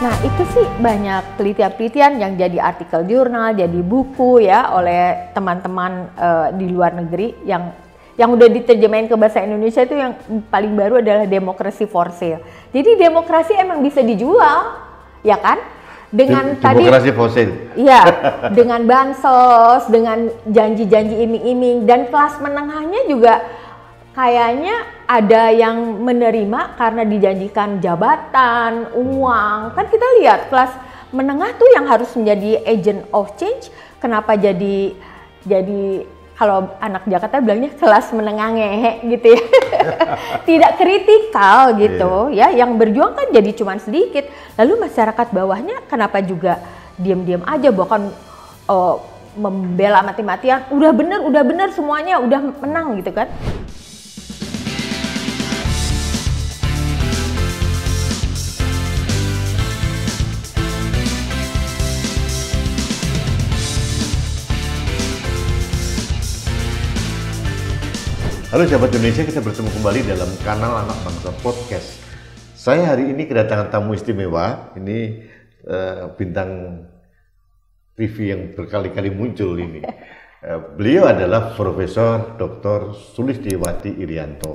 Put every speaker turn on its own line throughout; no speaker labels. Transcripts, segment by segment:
Nah, itu sih banyak penelitian-penelitian yang jadi artikel jurnal, jadi buku ya oleh teman-teman di luar negeri yang udah diterjemahin ke bahasa Indonesia. Itu yang paling baru adalah Democracy for Sale. Jadi demokrasi emang bisa dijual, ya kan? Dengan
demokrasi for sale.
Iya, dengan bansos, dengan janji-janji iming-iming, dan kelas menengahnya juga kayaknya ada yang menerima karena dijanjikan jabatan, uang. Kan kita lihat kelas menengah tuh yang harus menjadi agent of change, kenapa jadi kalau anak Jakarta bilangnya kelas menengah ngehe gitu ya. Tidak kritikal gitu ya, yang berjuang kan jadi cuman sedikit. Lalu masyarakat bawahnya kenapa juga diam-diam aja, bahkan membela mati-matian, udah bener semuanya, udah menang gitu kan.
Halo sahabat Indonesia, kita bertemu kembali dalam kanal Anak Bangsa Podcast. Saya hari ini kedatangan tamu istimewa. Ini bintang TV yang berkali-kali muncul ini. Beliau adalah Profesor Dr. Sulistiawati Irianto.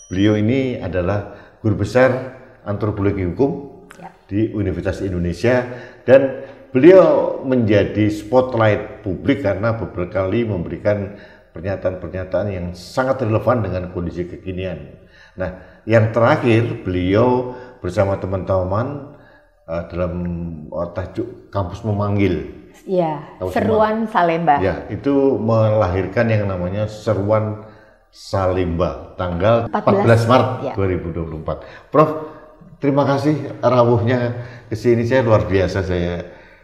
Beliau ini adalah guru besar antropologi hukum di Universitas Indonesia, dan beliau menjadi spotlight publik karena beberapa kali memberikan pernyataan-pernyataan yang sangat relevan dengan kondisi kekinian. Nah, yang terakhir beliau bersama teman-teman dalam tajuk Kampus Memanggil.
Iya, Seruan Salemba.
Ya, itu melahirkan yang namanya Seruan Salemba tanggal 14 Maret ya. 2024. Prof, terima kasih rawuhnya ke sini, saya luar biasa.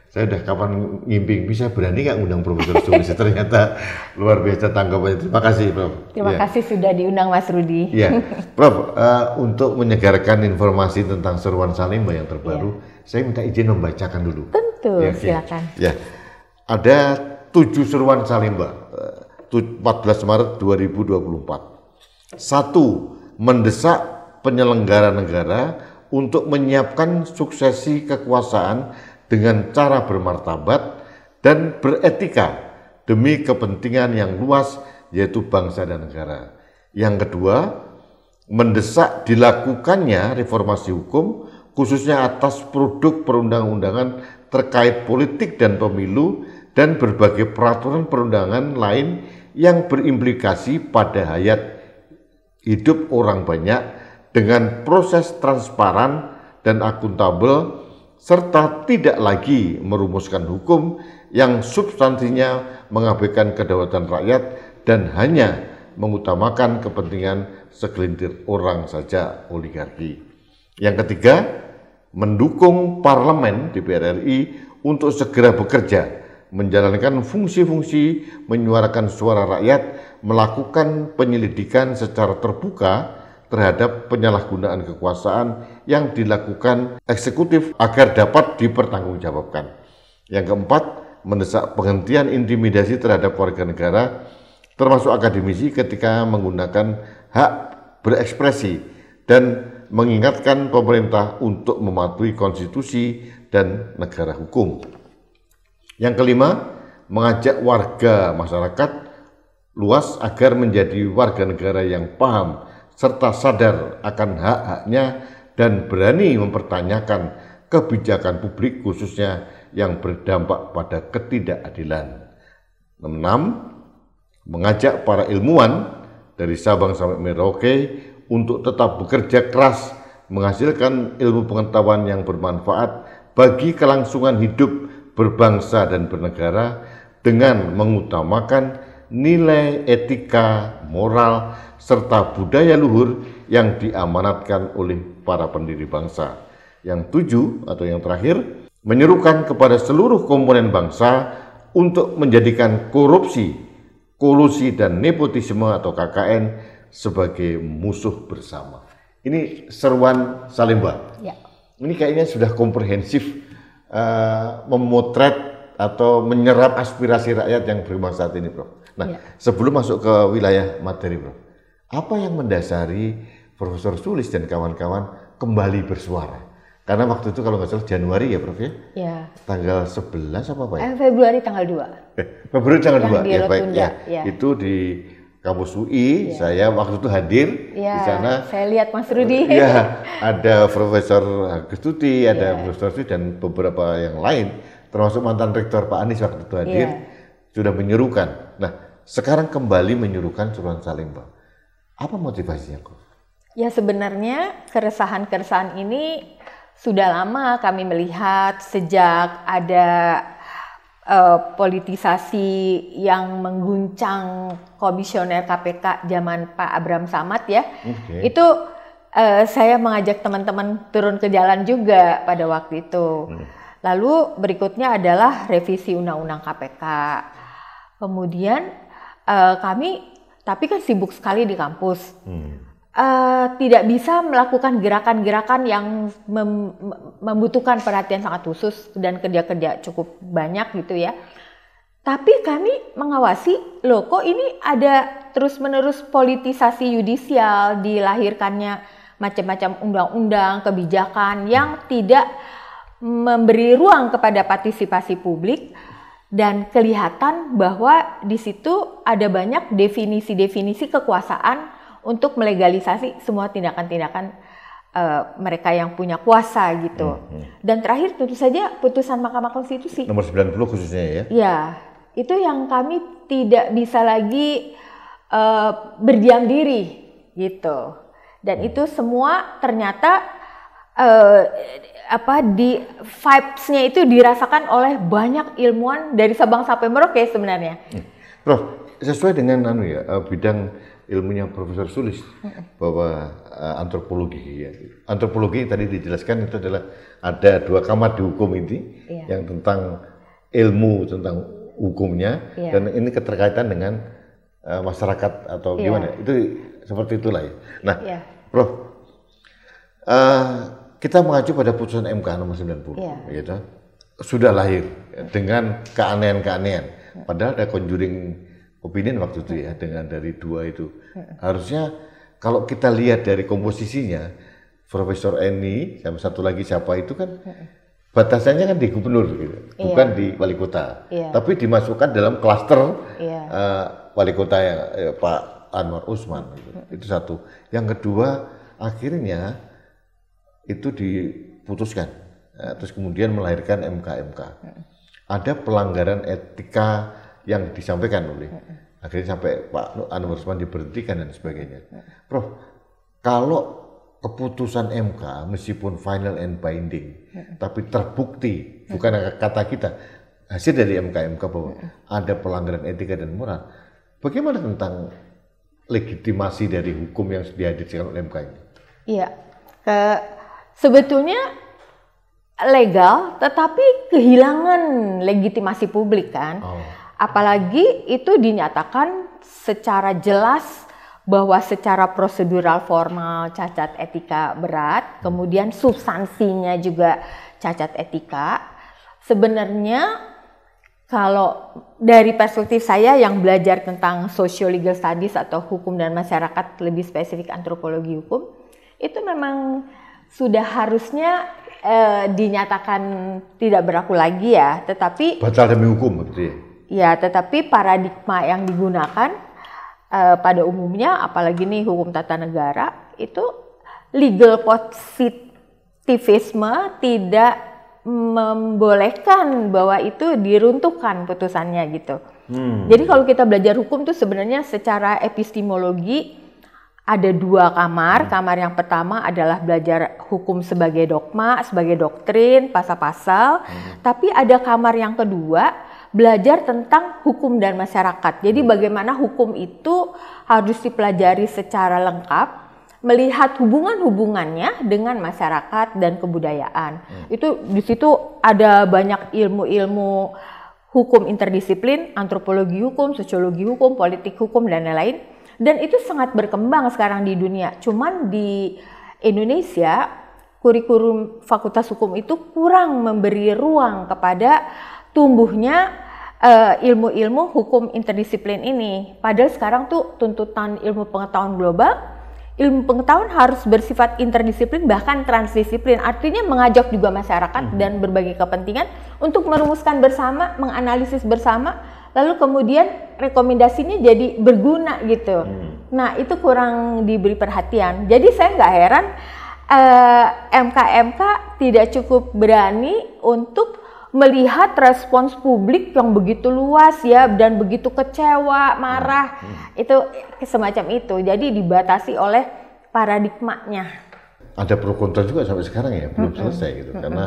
Saya udah kapan ngimpi bisa berani nggak ngundang Profesor Sulis. Ternyata luar biasa tanggapannya. Terima kasih, Prof.
Terima kasih sudah diundang, Mas Rudi.
Ya, Prof. Untuk menyegarkan informasi tentang Seruan Salemba yang terbaru, saya minta izin membacakan dulu.
Tentu, ya, silakan.
Ya, ada 7 Seruan Salemba 14 Maret 2024. 1. Mendesak penyelenggara negara untuk menyiapkan suksesi kekuasaan dengan cara bermartabat dan beretika demi kepentingan yang luas, yaitu bangsa dan negara. Yang kedua, mendesak dilakukannya reformasi hukum, khususnya atas produk perundang-undangan terkait politik dan pemilu, dan berbagai peraturan perundangan lain yang berimplikasi pada hayat hidup orang banyak dengan proses transparan dan akuntabel, serta tidak lagi merumuskan hukum yang substansinya mengabaikan kedaulatan rakyat dan hanya mengutamakan kepentingan segelintir orang saja, oligarki. Yang ketiga, mendukung parlemen DPR RI untuk segera bekerja, menjalankan fungsi-fungsi menyuarakan suara rakyat, melakukan penyelidikan secara terbuka terhadap penyalahgunaan kekuasaan yang dilakukan eksekutif agar dapat dipertanggungjawabkan. Yang keempat, mendesak penghentian intimidasi terhadap warga negara, termasuk akademisi, ketika menggunakan hak berekspresi, dan mengingatkan pemerintah untuk mematuhi konstitusi dan negara hukum. Yang kelima, mengajak warga masyarakat luas agar menjadi warga negara yang paham serta sadar akan hak-haknya dan berani mempertanyakan kebijakan publik, khususnya yang berdampak pada ketidakadilan. 6. Mengajak para ilmuwan dari Sabang sampai Merauke untuk tetap bekerja keras menghasilkan ilmu pengetahuan yang bermanfaat bagi kelangsungan hidup berbangsa dan bernegara dengan mengutamakan nilai etika, moral, serta budaya luhur yang diamanatkan oleh para pendiri bangsa. Yang 7 atau yang terakhir, menyerukan kepada seluruh komponen bangsa untuk menjadikan korupsi, kolusi, dan nepotisme atau KKN sebagai musuh bersama. Ini Seruan Salemba. Ya. Ini kayaknya sudah komprehensif memotret atau menyerap aspirasi rakyat yang berkembang saat ini, Prof. Nah, sebelum masuk ke wilayah materi, Prof, apa yang mendasari Profesor Sulis dan kawan-kawan kembali bersuara? Karena waktu itu kalau nggak salah Januari ya Prof ya?
Ya.
Tanggal 11 apa ya?
Februari tanggal 2.
Februari tanggal 2,
Yang di
ya baik
Rotunda,
ya.
ya.
Itu di kampus UI, saya waktu itu hadir di sana.
Saya lihat Mas Rudi.
Iya, ada Profesor Agus Tuti, ada Profesor Sri dan beberapa yang lain, termasuk mantan Rektor Pak Anies waktu itu hadir, sudah menyerukan. Nah, sekarang kembali menyerukan Suruhan Salemba. Apa motivasinya, Prof?
Ya sebenarnya keresahan-keresahan ini sudah lama kami melihat sejak ada politisasi yang mengguncang komisioner KPK zaman Pak Abraham Samad ya. Itu saya mengajak teman-teman turun ke jalan juga pada waktu itu. Lalu berikutnya adalah revisi Undang-Undang KPK. Kemudian kami tapi kan sibuk sekali di kampus. Tidak bisa melakukan gerakan-gerakan yang membutuhkan perhatian sangat khusus dan kerja-kerja cukup banyak gitu ya. Tapi kami mengawasi, loh kok ini ada terus-menerus politisasi yudisial, dilahirkannya macam-macam undang-undang, kebijakan yang tidak memberi ruang kepada partisipasi publik. Dan kelihatan bahwa di situ ada banyak definisi-definisi kekuasaan untuk melegalisasi semua tindakan-tindakan mereka yang punya kuasa gitu. Dan terakhir tentu saja putusan Mahkamah Konstitusi.
Nomor 90 khususnya ya?
Ya, itu yang kami tidak bisa lagi berdiam diri gitu. Dan itu semua ternyata di vibes-nya itu dirasakan oleh banyak ilmuwan dari Sabang sampai Merauke sebenarnya.
Prof, sesuai dengan bidang ilmunya Profesor Sulis bahwa antropologi ya. Antropologi tadi dijelaskan itu adalah ada 2 kamar di hukum ini yang tentang ilmu tentang hukumnya dan ini keterkaitan dengan masyarakat atau gimana. Itu seperti itulah ya. Nah, Prof, kita mengacu pada putusan MK nomor 90 gitu. Sudah lahir dengan keanehan-keanehan. Padahal ada conjuring opinion waktu itu ya dengan dari 2 itu. Harusnya kalau kita lihat dari komposisinya Profesor Eni sama satu lagi siapa itu kan batasannya kan di gubernur gitu, bukan di wali kota. Tapi dimasukkan dalam klaster wali kota yang Pak Anwar Usman gitu. Itu satu. Yang kedua akhirnya itu diputuskan. Terus kemudian melahirkan MK. Ada pelanggaran etika yang disampaikan oleh akhirnya sampai Pak Anwar Usman diberhentikan dan sebagainya. Prof, kalau keputusan MK meskipun final and binding, tapi terbukti bukan kata kita hasil dari MK bahwa ada pelanggaran etika dan moral, bagaimana tentang legitimasi dari hukum yang dihadirkan oleh MK ini? Iya,
sebetulnya legal, tetapi kehilangan legitimasi publik kan. Apalagi itu dinyatakan secara jelas bahwa secara prosedural formal cacat etika berat, kemudian substansinya juga cacat etika. Sebenarnya kalau dari perspektif saya yang belajar tentang social legal studies atau hukum dan masyarakat, lebih spesifik antropologi hukum, itu memang sudah harusnya dinyatakan tidak berlaku lagi ya, tetapi
batal demi hukum begitu ya.
Ya, tetapi paradigma yang digunakan pada umumnya, apalagi nih hukum tata negara, itu legal positivisme tidak membolehkan bahwa itu diruntuhkan putusannya gitu. Jadi kalau kita belajar hukum tuh sebenarnya secara epistemologi ada 2 kamar. Kamar yang pertama adalah belajar hukum sebagai dogma, sebagai doktrin, pasal-pasal. Tapi ada kamar yang kedua, belajar tentang hukum dan masyarakat. Jadi bagaimana hukum itu harus dipelajari secara lengkap, melihat hubungan-hubungannya dengan masyarakat dan kebudayaan. Itu di situ ada banyak ilmu-ilmu hukum interdisiplin, antropologi hukum, sosiologi hukum, politik hukum dan lain-lain. Dan itu sangat berkembang sekarang di dunia. Cuman di Indonesia kurikulum Fakultas Hukum itu kurang memberi ruang kepada tumbuhnya ilmu-ilmu hukum interdisiplin ini. Padahal sekarang tuh tuntutan ilmu pengetahuan global ilmu pengetahuan harus bersifat interdisiplin bahkan transdisiplin. Artinya mengajak juga masyarakat dan berbagai kepentingan untuk merumuskan bersama, menganalisis bersama, lalu kemudian rekomendasinya jadi berguna gitu. Nah itu kurang diberi perhatian. Jadi saya nggak heran MK tidak cukup berani untuk melihat respons publik yang begitu luas ya dan begitu kecewa, marah, itu semacam itu. Jadi dibatasi oleh paradigmanya.
Ada pro kontra juga sampai sekarang ya, belum selesai gitu. Karena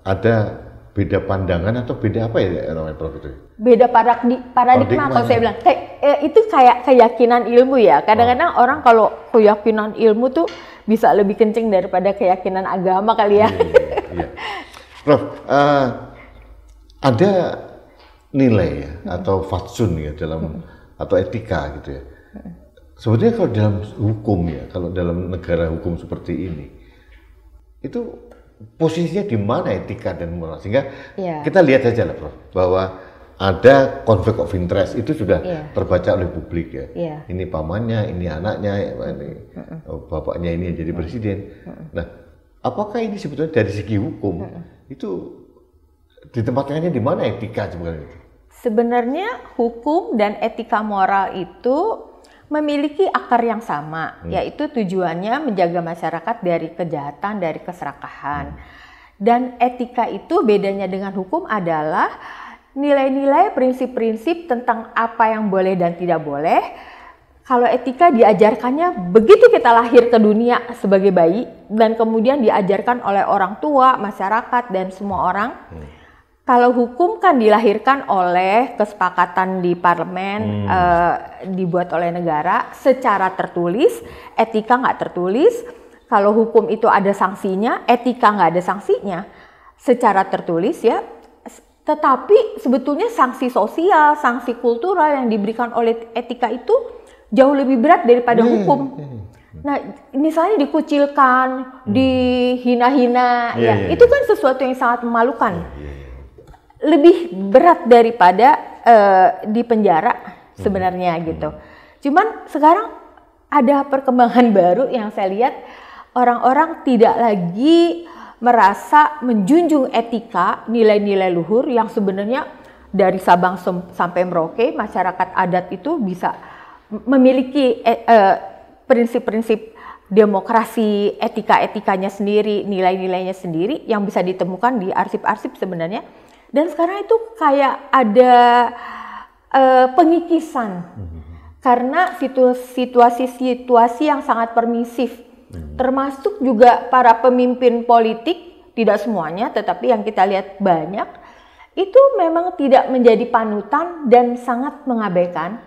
ada beda pandangan atau beda apa ya namanya Prof itu?
Beda paradigma kalau saya bilang. Itu kayak keyakinan ilmu ya. Kadang-kadang orang kalau keyakinan ilmu tuh bisa lebih kenceng daripada keyakinan agama kali ya.
Iya. Prof, ada nilai ya atau fatsun ya dalam atau etika gitu ya. Sebetulnya kalau dalam hukum ya, kalau dalam negara hukum seperti ini, itu posisinya di mana etika dan moral? Sehingga kita lihat saja lah Prof, bahwa ada konflik of interest itu sudah terbaca oleh publik ya. Ini pamannya, ini anaknya, ini bapaknya ini yang jadi presiden. Nah, apakah ini sebetulnya dari segi hukum itu ditempatkannya di mana etika sebenarnya?
Sebenarnya hukum dan etika moral itu memiliki akar yang sama, yaitu tujuannya menjaga masyarakat dari kejahatan, dari keserakahan. Dan etika itu bedanya dengan hukum adalah nilai-nilai, prinsip-prinsip tentang apa yang boleh dan tidak boleh. Kalau etika diajarkannya begitu kita lahir ke dunia sebagai bayi dan kemudian diajarkan oleh orang tua, masyarakat dan semua orang. Kalau hukum kan dilahirkan oleh kesepakatan di parlemen, dibuat oleh negara secara tertulis, etika nggak tertulis. Kalau hukum itu ada sanksinya, etika nggak ada sanksinya secara tertulis ya. Tetapi sebetulnya sanksi sosial, sanksi kultural yang diberikan oleh etika itu jauh lebih berat daripada hukum. Nah, misalnya dikucilkan, dihina-hina, itu kan sesuatu yang sangat memalukan. Lebih berat daripada di penjara sebenarnya gitu. Cuman sekarang ada perkembangan baru yang saya lihat, orang-orang tidak lagi merasa menjunjung etika, nilai-nilai luhur yang sebenarnya dari Sabang sampai Merauke masyarakat adat itu bisa memiliki prinsip-prinsip demokrasi, etika-etikanya sendiri, nilai-nilainya sendiri yang bisa ditemukan di arsip-arsip sebenarnya. Dan sekarang itu kayak ada pengikisan karena situasi-situasi yang sangat permisif, termasuk juga para pemimpin politik, tidak semuanya, tetapi yang kita lihat banyak, itu memang tidak menjadi panutan dan sangat mengabaikan.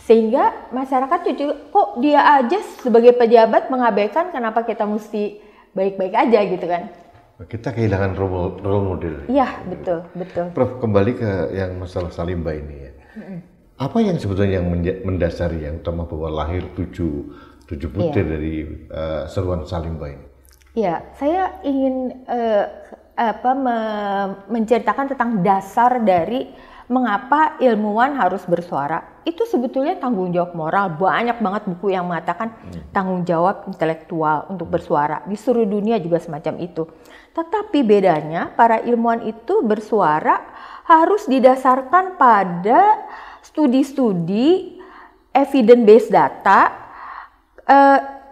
Sehingga masyarakat juga, kok dia aja sebagai pejabat mengabaikan, kenapa kita mesti baik-baik aja gitu kan.
Kita kehilangan role model.
Iya, betul.
Prof, kembali ke yang masalah Salimba ini ya. Apa yang sebetulnya yang mendasari yang utama bahwa lahir tujuh butir dari seruan Salimba ini?
Iya, saya ingin menceritakan tentang dasar dari mengapa ilmuwan harus bersuara. Itu sebetulnya tanggung jawab moral. Banyak banget buku yang mengatakan tanggung jawab intelektual untuk bersuara. Di seluruh dunia juga semacam itu. Tetapi bedanya para ilmuwan itu bersuara harus didasarkan pada studi-studi evidence based data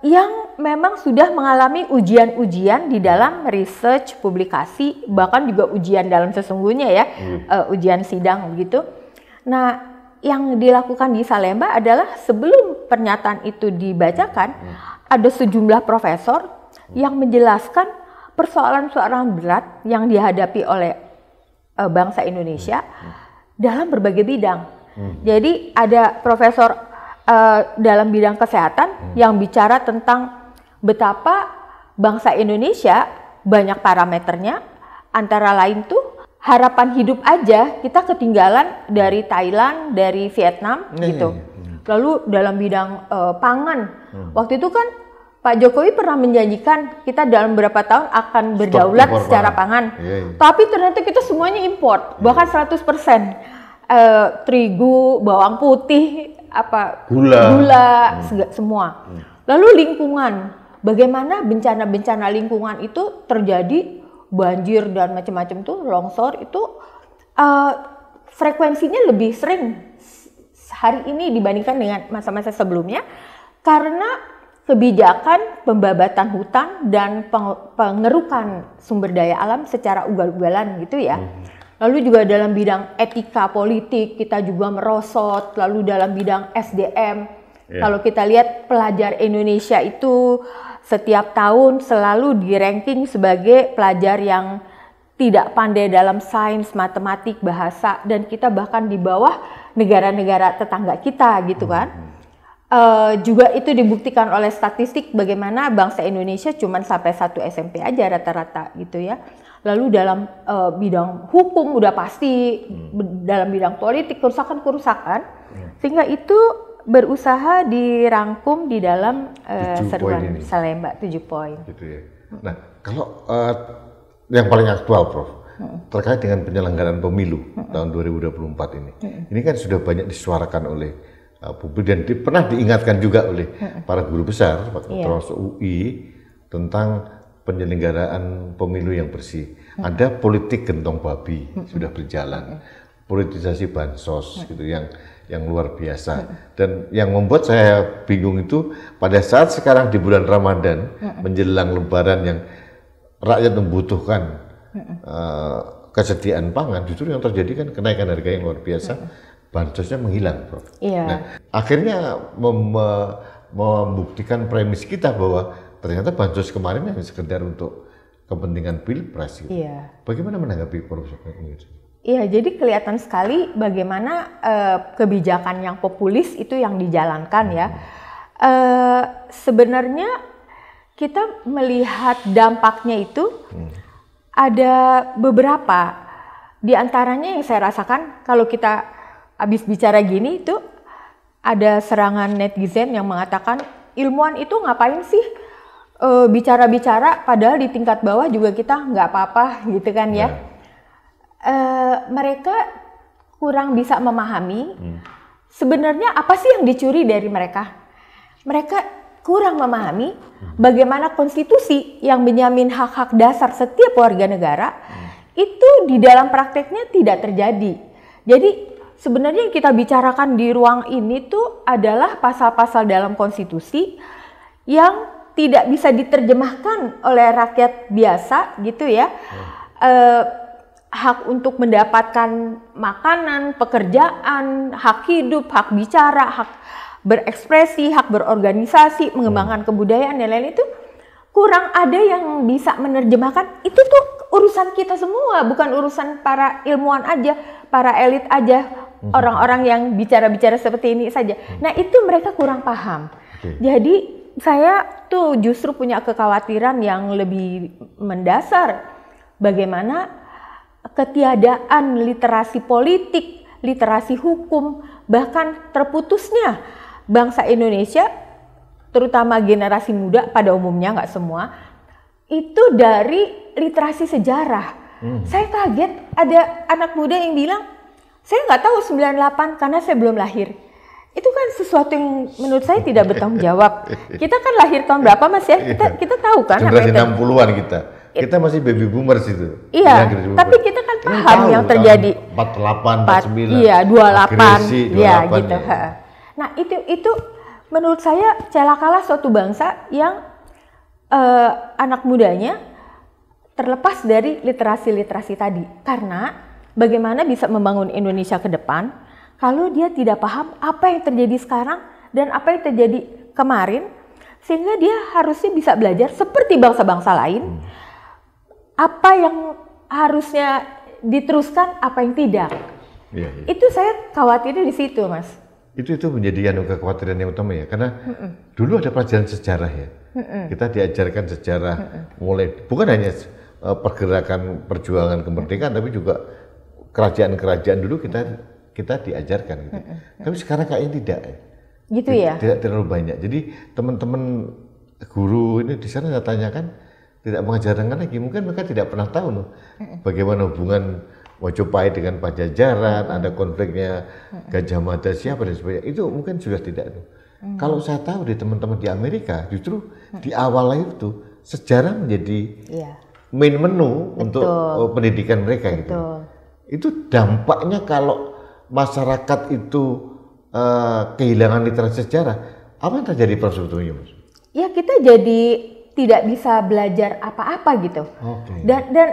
yang memang sudah mengalami ujian-ujian di dalam research, publikasi, bahkan juga ujian dalam sesungguhnya ya, ujian sidang begitu. Nah, yang dilakukan di Salemba adalah sebelum pernyataan itu dibacakan, ada sejumlah profesor yang menjelaskan persoalan-persoalan berat yang dihadapi oleh bangsa Indonesia dalam berbagai bidang. Jadi ada profesor dalam bidang kesehatan yang bicara tentang betapa bangsa Indonesia banyak parameternya, antara lain tuh harapan hidup aja kita ketinggalan dari Thailand, dari Vietnam gitu. Lalu dalam bidang pangan, waktu itu kan Pak Jokowi pernah menjanjikan kita dalam beberapa tahun akan berdaulat secara pangan. Tapi ternyata kita semuanya import, bahkan 100%. terigu, bawang putih,
gula,
semua. Lalu lingkungan, bagaimana bencana-bencana lingkungan itu terjadi, banjir dan macam-macam tuh, longsor itu frekuensinya lebih sering hari ini dibandingkan dengan masa-masa sebelumnya karena kebijakan pembabatan hutan dan pengerukan sumber daya alam secara ugal-ugalan gitu ya. Lalu juga dalam bidang etika politik kita juga merosot, lalu dalam bidang SDM. Kalau kita lihat pelajar Indonesia itu setiap tahun selalu di-ranking sebagai pelajar yang tidak pandai dalam sains, matematik, bahasa, dan kita bahkan di bawah negara-negara tetangga kita gitu kan. Juga itu dibuktikan oleh statistik bagaimana bangsa Indonesia cuma sampai 1 SMP aja rata-rata gitu ya. Lalu dalam bidang hukum udah pasti, dalam bidang politik kerusakan-kerusakan, sehingga itu berusaha dirangkum di dalam seruan Salemba 7 poin.
Gitu ya. Nah, kalau yang paling aktual, Prof, terkait dengan penyelenggaraan pemilu tahun 2024 ini kan sudah banyak disuarakan oleh publik dan pernah diingatkan juga oleh para guru besar, termasuk UI, tentang penyelenggaraan pemilu yang bersih. Ada politik gentong babi sudah berjalan, politisasi bansos gitu yang luar biasa. Dan yang membuat saya bingung itu pada saat sekarang di bulan Ramadan menjelang Lebaran yang rakyat membutuhkan kesediaan pangan, justru yang terjadi kan kenaikan harga yang luar biasa. Bansosnya menghilang, Prof. Nah, akhirnya membuktikan premis kita bahwa ternyata bansos kemarin hanya sekedar untuk kepentingan pilpres. Gitu. Bagaimana menanggapi Prof?
Iya, jadi kelihatan sekali bagaimana kebijakan yang populis itu yang dijalankan ya. Sebenarnya kita melihat dampaknya itu ada beberapa. Di antaranya yang saya rasakan kalau kita habis bicara gini itu ada serangan netizen yang mengatakan ilmuwan itu ngapain sih bicara-bicara padahal di tingkat bawah juga kita nggak apa-apa gitu kan ya. Mereka kurang bisa memahami sebenarnya apa sih yang dicuri dari mereka. Mereka kurang memahami bagaimana konstitusi yang menjamin hak-hak dasar setiap warga negara itu di dalam prakteknya tidak terjadi. Jadi sebenarnya yang kita bicarakan di ruang ini tuh adalah pasal-pasal dalam konstitusi yang tidak bisa diterjemahkan oleh rakyat biasa gitu ya. Hak untuk mendapatkan makanan, pekerjaan, hak hidup, hak bicara, hak berekspresi, hak berorganisasi, mengembangkan kebudayaan dan lain-lain itu kurang ada yang bisa menerjemahkan. Itu tuh urusan kita semua, bukan urusan para ilmuwan aja, para elit aja. Orang-orang yang bicara-bicara seperti ini saja. Nah itu mereka kurang paham. Jadi saya tuh justru punya kekhawatiran yang lebih mendasar. Bagaimana ketiadaan literasi politik, literasi hukum, bahkan terputusnya bangsa Indonesia, terutama generasi muda pada umumnya, nggak semua, itu dari literasi sejarah. Saya kaget ada anak muda yang bilang, saya nggak tahu 98 karena saya belum lahir. Itu kan sesuatu yang menurut saya tidak bertanggung jawab. Kita kan lahir tahun berapa Mas ya? Kita tahu kan.
Generasi 60-an kita. Kita masih baby boomers itu.
Iya, tapi kita kan paham yang terjadi.
48, 49.
Iya, 28.
Agresi, 28
ya gitu. Nah, itu menurut saya celakalah suatu bangsa yang anak mudanya terlepas dari literasi-literasi tadi. Karena bagaimana bisa membangun Indonesia ke depan kalau dia tidak paham apa yang terjadi sekarang dan apa yang terjadi kemarin, sehingga dia harusnya bisa belajar seperti bangsa-bangsa lain apa yang harusnya diteruskan, apa yang tidak. Itu saya khawatirnya di situ, Mas.
Itu menjadi kekhawatiran yang utama ya, karena dulu ada pelajaran sejarah ya. Kita diajarkan sejarah mulai bukan hanya pergerakan perjuangan kemerdekaan, tapi juga kerajaan-kerajaan dulu kita diajarkan gitu. Tapi sekarang kayaknya tidak.
Gitu ya?
Tidak terlalu banyak. Jadi teman-teman guru ini di sana saya tanyakan tidak mengajarkan lagi. Mungkin mereka tidak pernah tahu loh bagaimana hubungan Mojopahit dengan Pajajaran, ada konfliknya Gajah Mada siapa dan sebagainya. Itu mungkin sudah tidak tuh. Kalau saya tahu di teman-teman di Amerika, justru di awal itu sejarah menjadi main menu untuk pendidikan mereka gitu. Itu dampaknya kalau masyarakat itu kehilangan literasi sejarah, apa yang terjadi Prof sebetulnya, Mas?
Ya kita jadi tidak bisa belajar apa-apa gitu. Dan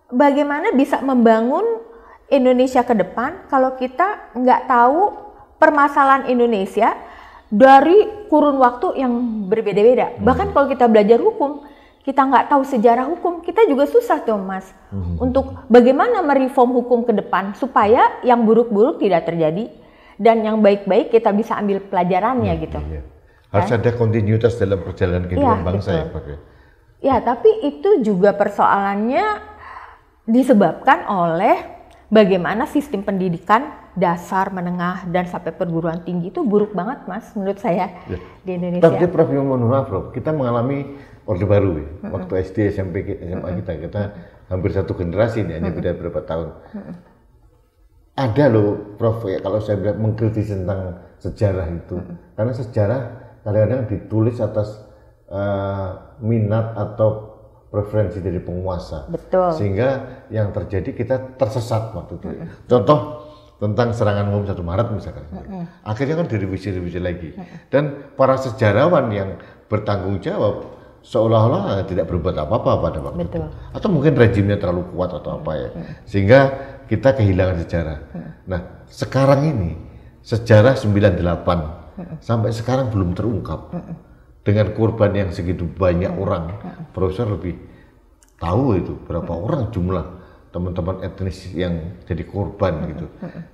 bagaimana bisa membangun Indonesia ke depan kalau kita nggak tahu permasalahan Indonesia dari kurun waktu yang berbeda-beda. Bahkan kalau kita belajar hukum, kita nggak tahu sejarah hukum, kita juga susah tuh Mas. Untuk bagaimana mereform hukum ke depan supaya yang buruk-buruk tidak terjadi dan yang baik-baik kita bisa ambil pelajarannya gitu.
Harus ada kontinuitas dalam perjalanan kehidupan bangsa ya Pak.
Ya, tapi itu juga persoalannya disebabkan oleh bagaimana sistem pendidikan dasar, menengah, dan sampai perguruan tinggi itu buruk banget Mas menurut saya di Indonesia.
Tapi Prof, mohon maaf Prof, kita mengalami Orde Baru ya. Waktu SD, SMP, SMA kita hampir satu generasi nih, hanya beda beberapa tahun. Ada loh Prof, ya, kalau saya bilang mengkritisi tentang sejarah itu, karena sejarah kadang-kadang ditulis atas minat atau preferensi dari penguasa.
Betul.
Sehingga yang terjadi kita tersesat waktu itu. Contoh tentang serangan umum 1 Maret misalkan. Akhirnya kan direvisi lagi. Dan para sejarawan yang bertanggung jawab seolah-olah tidak berbuat apa-apa pada waktu itu. Atau mungkin rejimnya terlalu kuat atau apa ya. Sehingga kita kehilangan sejarah. Nah, sekarang ini sejarah 98 sampai sekarang belum terungkap. Dengan korban yang segitu banyak orang, Profesor lebih tahu itu berapa orang jumlah teman-teman etnis yang jadi korban gitu.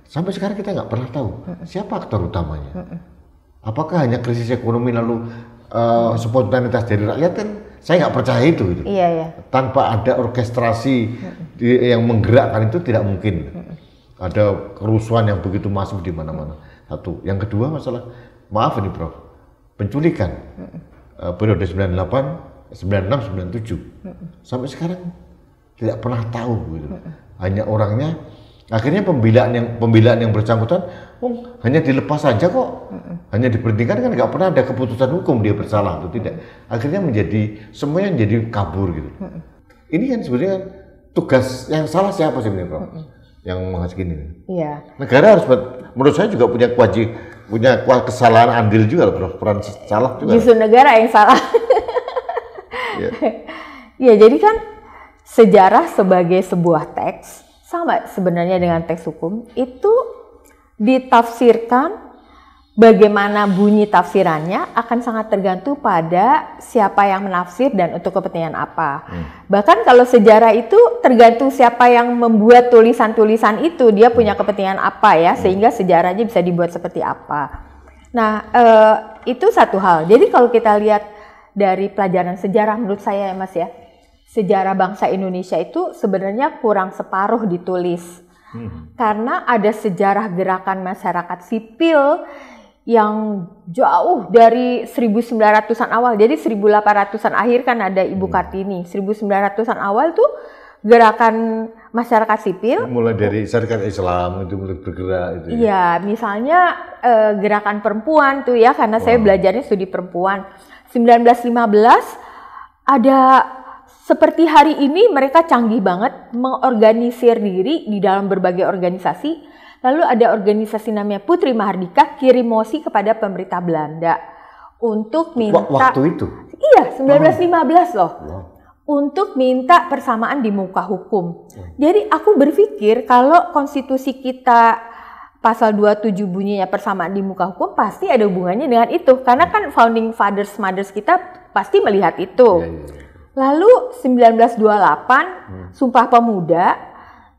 Sampai sekarang kita nggak pernah tahu siapa aktor utamanya. Apakah hanya krisis ekonomi lalu spontanitas dari rakyat, kan saya nggak percaya itu gitu. Tanpa ada orkestrasi yang menggerakkan itu tidak mungkin. Ada kerusuhan yang begitu masif di mana-mana. Satu. Yang kedua masalah, maaf ini Prof, penculikan periode 98, 96, 97 sampai sekarang tidak pernah tahu gitu. Hanya orangnya, akhirnya pembelaan yang bersangkutan hanya dilepas saja kok, hanya diberhentikan, kan nggak pernah ada keputusan hukum dia bersalah atau tidak. Akhirnya menjadi semuanya jadi kabur gitu. Ini kan sebenarnya tugas yang salah siapa sebenarnya Prof? Yang menghasut ini. Negara harus, menurut saya juga punya kesalahan andil juga Prof, peran salah juga.
Justru negara yang salah. Ya, jadi kan sejarah sebagai sebuah teks sama sebenarnya dengan teks hukum itu ditafsirkan, bagaimana bunyi tafsirannya akan sangat tergantung pada siapa yang menafsir dan untuk kepentingan apa. Bahkan kalau sejarah itu tergantung siapa yang membuat tulisan-tulisan itu, dia punya kepentingan apa ya, sehingga sejarahnya bisa dibuat seperti apa. Nah, itu satu hal. Jadi kalau kita lihat dari pelajaran sejarah, menurut saya ya Mas ya, sejarah bangsa Indonesia itu sebenarnya kurang separuh ditulis. Karena ada sejarah gerakan masyarakat sipil yang jauh dari 1900-an awal. Jadi 1800-an akhir kan ada Ibu Kartini. 1900-an awal tuh gerakan masyarakat sipil. Mulai dari
syarikat Islam itu mulai bergerak itu.
Iya, misalnya gerakan perempuan tuh ya, karena saya belajarnya studi perempuan. 1915 ada seperti hari ini mereka canggih banget mengorganisir diri di dalam berbagai organisasi. Lalu ada organisasi namanya Putri Mahardika kirim mosi kepada pemerintah Belanda untuk minta
waktu itu.
Iya, 1915 loh. Untuk minta persamaan di muka hukum. Jadi aku berpikir kalau konstitusi kita pasal 27 bunyinya persamaan di muka hukum pasti ada hubungannya dengan itu. Karena kan founding fathers mothers kita pasti melihat itu. Lalu 1928 Sumpah Pemuda,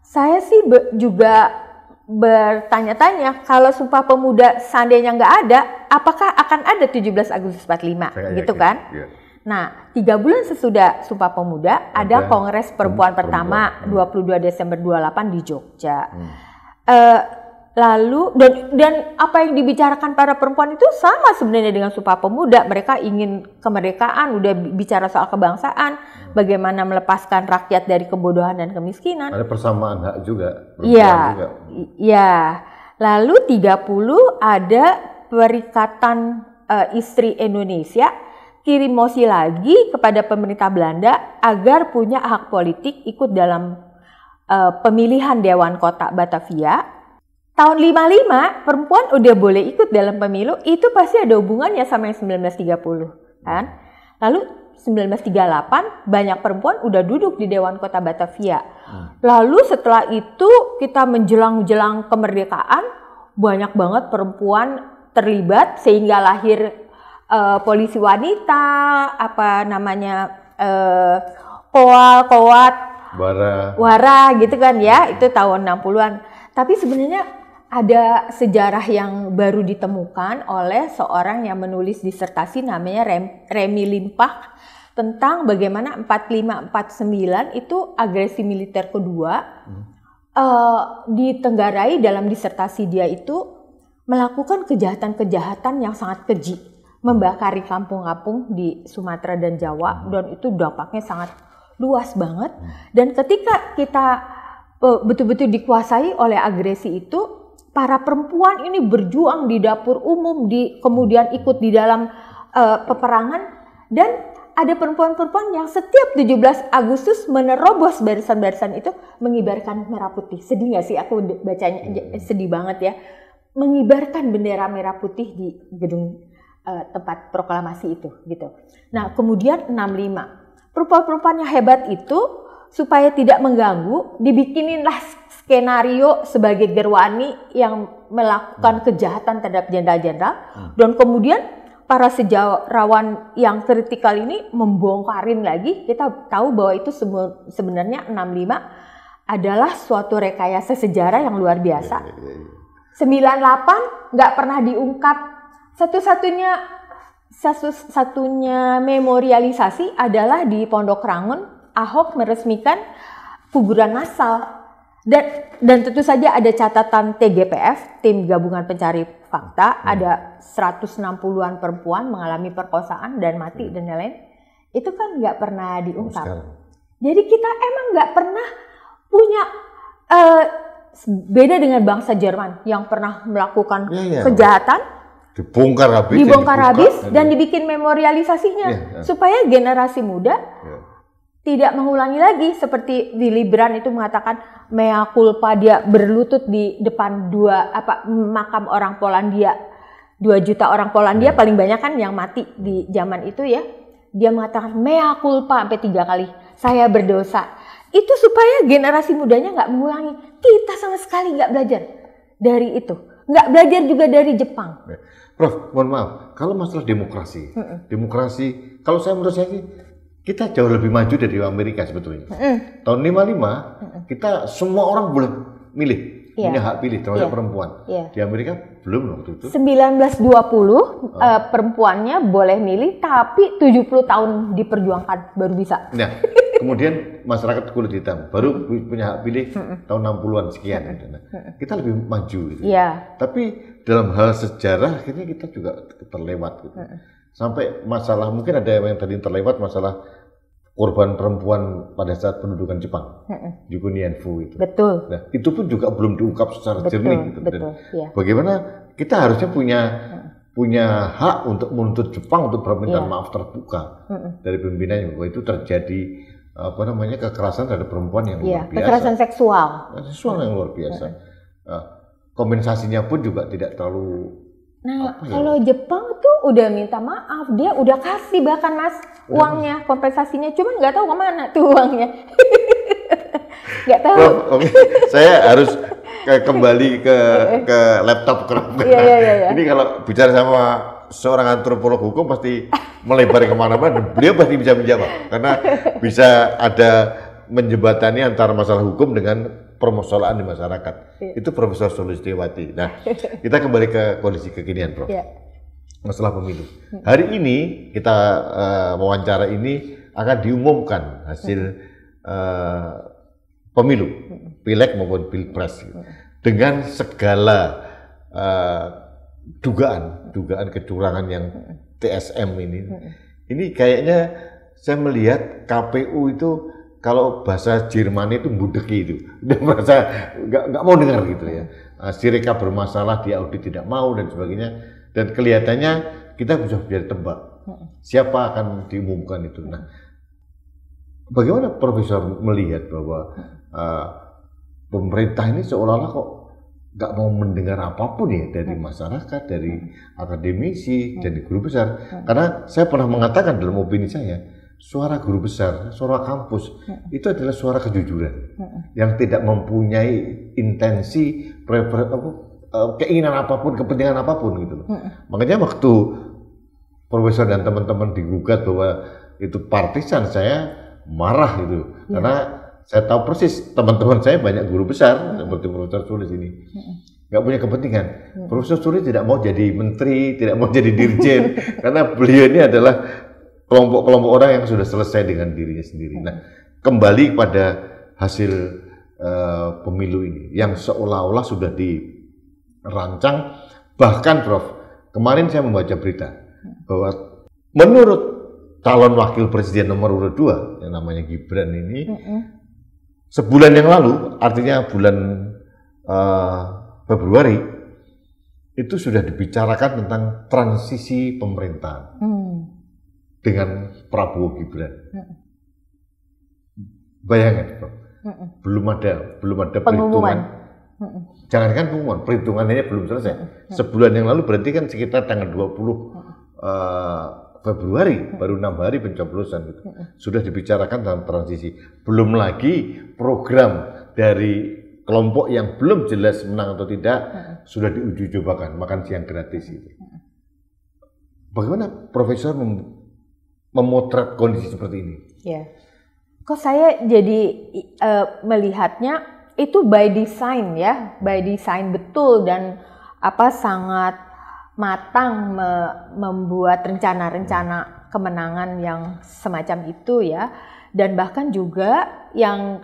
saya sih juga bertanya-tanya kalau Sumpah Pemuda seandainya nggak ada, apakah akan ada 17 Agustus 45 gitu kan? Nah, 3 bulan sesudah Sumpah Pemuda ada Kongres Perempuan pertama 22 Desember 28 di Jogja. Lalu dan apa yang dibicarakan para perempuan itu sama sebenarnya dengan Sumpah Pemuda. Mereka ingin kemerdekaan, udah bicara soal kebangsaan, bagaimana melepaskan rakyat dari kebodohan dan kemiskinan.
Ada persamaan hak juga.
Iya. Iya. Lalu 30 ada Perikatan Istri Indonesia kirim mosi lagi kepada pemerintah Belanda agar punya hak politik ikut dalam pemilihan Dewan Kota Batavia. Tahun 55 perempuan udah boleh ikut dalam pemilu, itu pasti ada hubungannya sama yang 1930 kan. Lalu 1938 banyak perempuan udah duduk di Dewan Kota Batavia. Lalu setelah itu kita menjelang kemerdekaan, banyak banget perempuan terlibat sehingga lahir polisi wanita, apa namanya, Kowat, Wara gitu kan ya, itu tahun 60-an. Tapi sebenarnya ada sejarah yang baru ditemukan oleh seorang yang menulis disertasi namanya Remy Limpach tentang bagaimana 45-49 itu agresi militer kedua ditenggarai dalam disertasi dia itu melakukan kejahatan-kejahatan yang sangat keji, membakari kampung-kampung di Sumatera dan Jawa, dan itu dampaknya sangat luas banget. Dan ketika kita betul-betul dikuasai oleh agresi itu, para perempuan ini berjuang di dapur umum, kemudian ikut di dalam peperangan, dan ada perempuan-perempuan yang setiap 17 Agustus menerobos barisan-barisan itu mengibarkan merah putih. Sedih nggak sih? Aku bacanya sedih banget ya. Mengibarkan bendera merah putih di gedung tempat proklamasi itu, gitu. Nah, kemudian 65 perempuan-perempuan yang hebat itu supaya tidak mengganggu, dibikininlah skenario sebagai Gerwani yang melakukan kejahatan terhadap jenderal-jenderal, dan kemudian para sejarawan yang kritikal ini membongkarin lagi. Kita tahu bahwa itu sebenarnya 65 anya suatu rekayasa sejarah yang luar biasa. 98 nggak pernah diungkap. Satu-satunya memorialisasi adalah di Pondok Rangun, Ahok meresmikan kuburan massal. Dan tentu saja ada catatan TGPF, Tim Gabungan Pencari Fakta, ada 160-an perempuan mengalami perkosaan dan mati dan lain-lain. Itu kan nggak pernah diungkap. Jadi kita emang nggak pernah punya, beda dengan bangsa Jerman yang pernah melakukan kejahatan, dibongkar habis dan dibikin memorialisasinya supaya generasi muda tidak mengulangi lagi. Seperti Willy Brandt itu mengatakan mea culpa, dia berlutut di depan makam orang Polandia, 2 juta orang Polandia paling banyak kan yang mati di zaman itu ya. Dia mengatakan mea culpa sampai 3 kali, saya berdosa. Itu supaya generasi mudanya nggak mengulangi. Kita sama sekali nggak belajar dari itu, nggak belajar juga dari Jepang.
Prof, mohon maaf, kalau masalah demokrasi, kalau menurut saya kita jauh lebih maju dari Amerika sebetulnya. Tahun 55 kita semua orang boleh milih, punya hak pilih terhadap perempuan. Di Amerika belum waktu itu.
1920 perempuannya boleh milih, tapi 70 tahun diperjuangkan baru bisa.
Nah, kemudian masyarakat kulit hitam baru punya hak pilih tahun 60-an sekian. Kita lebih maju gitu. Tapi dalam hal sejarah akhirnya kita juga terlewat gitu. Sampai masalah, mungkin ada yang tadi terlewat, masalah korban perempuan pada saat pendudukan Jepang, Yukonienfu itu.
Betul.
Nah, itu pun juga belum diungkap secara jernih. Gitu. Bagaimana kita harusnya punya hak untuk menuntut Jepang untuk permintaan maaf terbuka dari pimpinannya bahwa itu terjadi kekerasan terhadap perempuan yang luar biasa. Kekerasan
seksual
yang luar biasa. Kompensasinya pun juga tidak terlalu.
Kalau Jepang tuh udah minta maaf, dia udah kasih bahkan Mas uangnya, kompensasinya, cuma nggak tahu kemana tuh uangnya. Nggak tahu.
Saya harus kembali ke laptop kerap. Ini kalau bicara sama seorang antropolog hukum pasti melebar kemana-mana. Beliau pasti bisa menjawab karena bisa ada menjembatani antara masalah hukum dengan permasalahan di masyarakat. Itu Profesor Sulistiyawati. Nah, kita kembali ke kondisi kekinian, Prof. Masalah pemilu. Hari ini kita wawancara ini akan diumumkan hasil pemilu, pileg maupun pilpres. dengan segala dugaan kecurangan yang TSM ini kayaknya saya melihat KPU itu kalau bahasa Jerman itu budeki itu, udah merasa nggak mau dengar gitu ya. Sirekap bermasalah, dia audit tidak mau dan sebagainya, dan kelihatannya kita bisa tebak siapa akan diumumkan itu. Nah, bagaimana Profesor melihat bahwa pemerintah ini seolah-olah kok nggak mau mendengar apapun ya dari masyarakat, dari akademisi, dari guru besar? Karena saya pernah mengatakan dalam opini saya, suara guru besar, suara kampus itu adalah suara kejujuran yang tidak mempunyai intensi keinginan apapun, kepentingan apapun gitu loh. Makanya waktu Profesor dan teman-teman digugat bahwa itu partisan, saya marah gitu. Karena saya tahu persis teman-teman saya banyak guru besar seperti Profesor Sulis ini nggak punya kepentingan. Profesor Sulis tidak mau jadi menteri, tidak mau jadi dirjen karena beliau ini adalah kelompok-kelompok orang yang sudah selesai dengan dirinya sendiri. Nah, kembali pada hasil pemilu ini yang seolah-olah sudah dirancang. Bahkan Prof, kemarin saya membaca berita bahwa menurut calon wakil presiden nomor urut 2 yang namanya Gibran ini, sebulan yang lalu, artinya bulan Februari, itu sudah dibicarakan tentang transisi pemerintahan dengan Prabowo Gibran. Bayangkan, Prof, belum ada perhitungan. Jangankan pengumuman, perhitungannya belum selesai. Sebulan yang lalu berarti kan sekitar tanggal 20 Februari, baru 6 hari pencoblosan gitu. Sudah dibicarakan dalam transisi. Belum lagi program dari kelompok yang belum jelas menang atau tidak sudah diuji cobakan, makan siang gratis itu. Bagaimana Profesor memotret kondisi seperti ini?
Ya, kok saya jadi melihatnya itu by design ya, by design betul, dan sangat matang membuat rencana-rencana kemenangan yang semacam itu ya. Dan bahkan juga yang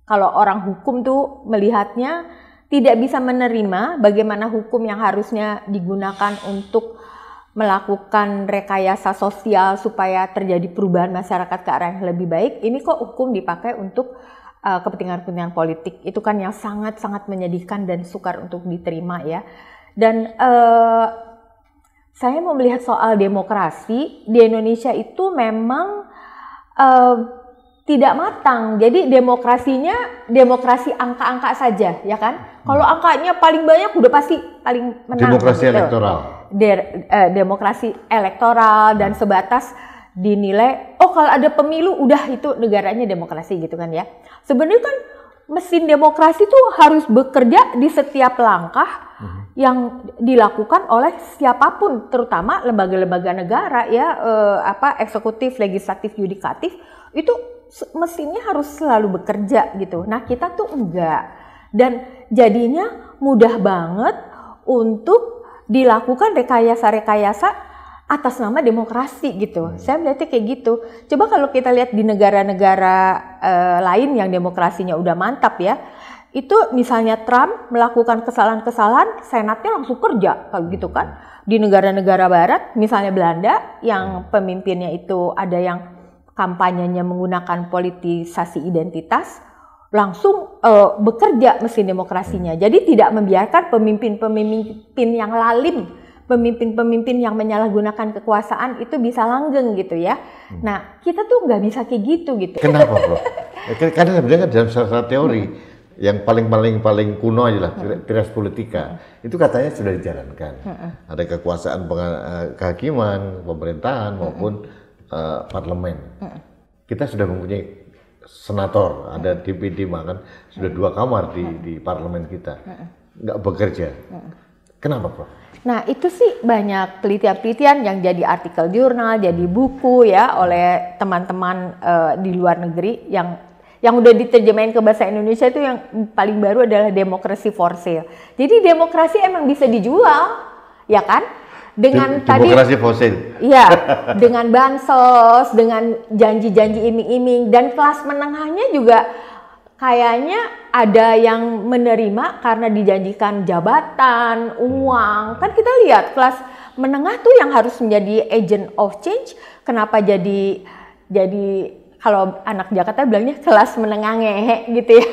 kalau orang hukum tuh melihatnya tidak bisa menerima bagaimana hukum yang harusnya digunakan untuk melakukan rekayasa sosial supaya terjadi perubahan masyarakat ke arah yang lebih baik, ini kok hukum dipakai untuk kepentingan-kepentingan politik. Itu kan yang sangat-sangat menyedihkan dan sukar untuk diterima ya. Dan saya mau melihat soal demokrasi di Indonesia itu memang tidak matang. Jadi demokrasinya demokrasi angka-angka saja, ya kan? Kalau angkanya paling banyak udah pasti paling menang.
Demokrasi gitu. Elektoral.
Demokrasi elektoral dan sebatas dinilai, oh kalau ada pemilu udah itu negaranya demokrasi gitu kan ya. Sebenarnya kan mesin demokrasi itu harus bekerja di setiap langkah yang dilakukan oleh siapapun, terutama lembaga-lembaga negara ya, eksekutif, legislatif, yudikatif, itu mesinnya harus selalu bekerja gitu. Nah kita tuh enggak, dan jadinya mudah banget untuk dilakukan rekayasa-rekayasa atas nama demokrasi gitu. Saya melihatnya kayak gitu. Coba kalau kita lihat di negara-negara lain yang demokrasinya udah mantap ya, itu misalnya Trump melakukan kesalahan-kesalahan, senatnya langsung kerja kalau gitu kan. Di negara-negara barat, misalnya Belanda yang pemimpinnya itu ada yang kampanyenya menggunakan politisasi identitas, langsung bekerja mesin demokrasinya. Jadi tidak membiarkan pemimpin-pemimpin yang lalim, pemimpin-pemimpin yang menyalahgunakan kekuasaan itu bisa langgeng gitu ya. Nah kita tuh nggak bisa kayak gitu.
Kenapa Bro? Karena sebenarnya dalam salah teori yang paling kuno aja lah, Trias Politika, itu katanya sudah dijalankan. Ada kekuasaan kehakiman, pemerintahan maupun parlemen. Kita sudah mempunyai senator, ada DPD, bahkan sudah 2 kamar di parlemen kita, nggak bekerja. Kenapa Prof?
Nah itu sih banyak penelitian-penelitian yang jadi artikel jurnal, jadi buku ya oleh teman-teman di luar negeri yang udah diterjemahin ke bahasa Indonesia. Itu yang paling baru adalah Democracy for Sale. Jadi demokrasi emang bisa dijual, ya kan? Dengan
demokrasi for sale.
Iya, dengan bansos, dengan janji-janji iming-iming, dan kelas menengahnya juga kayaknya ada yang menerima karena dijanjikan jabatan, uang. Kan kita lihat kelas menengah tuh yang harus menjadi agent of change, kenapa jadi kalau anak Jakarta bilangnya kelas menengah ngehe gitu ya.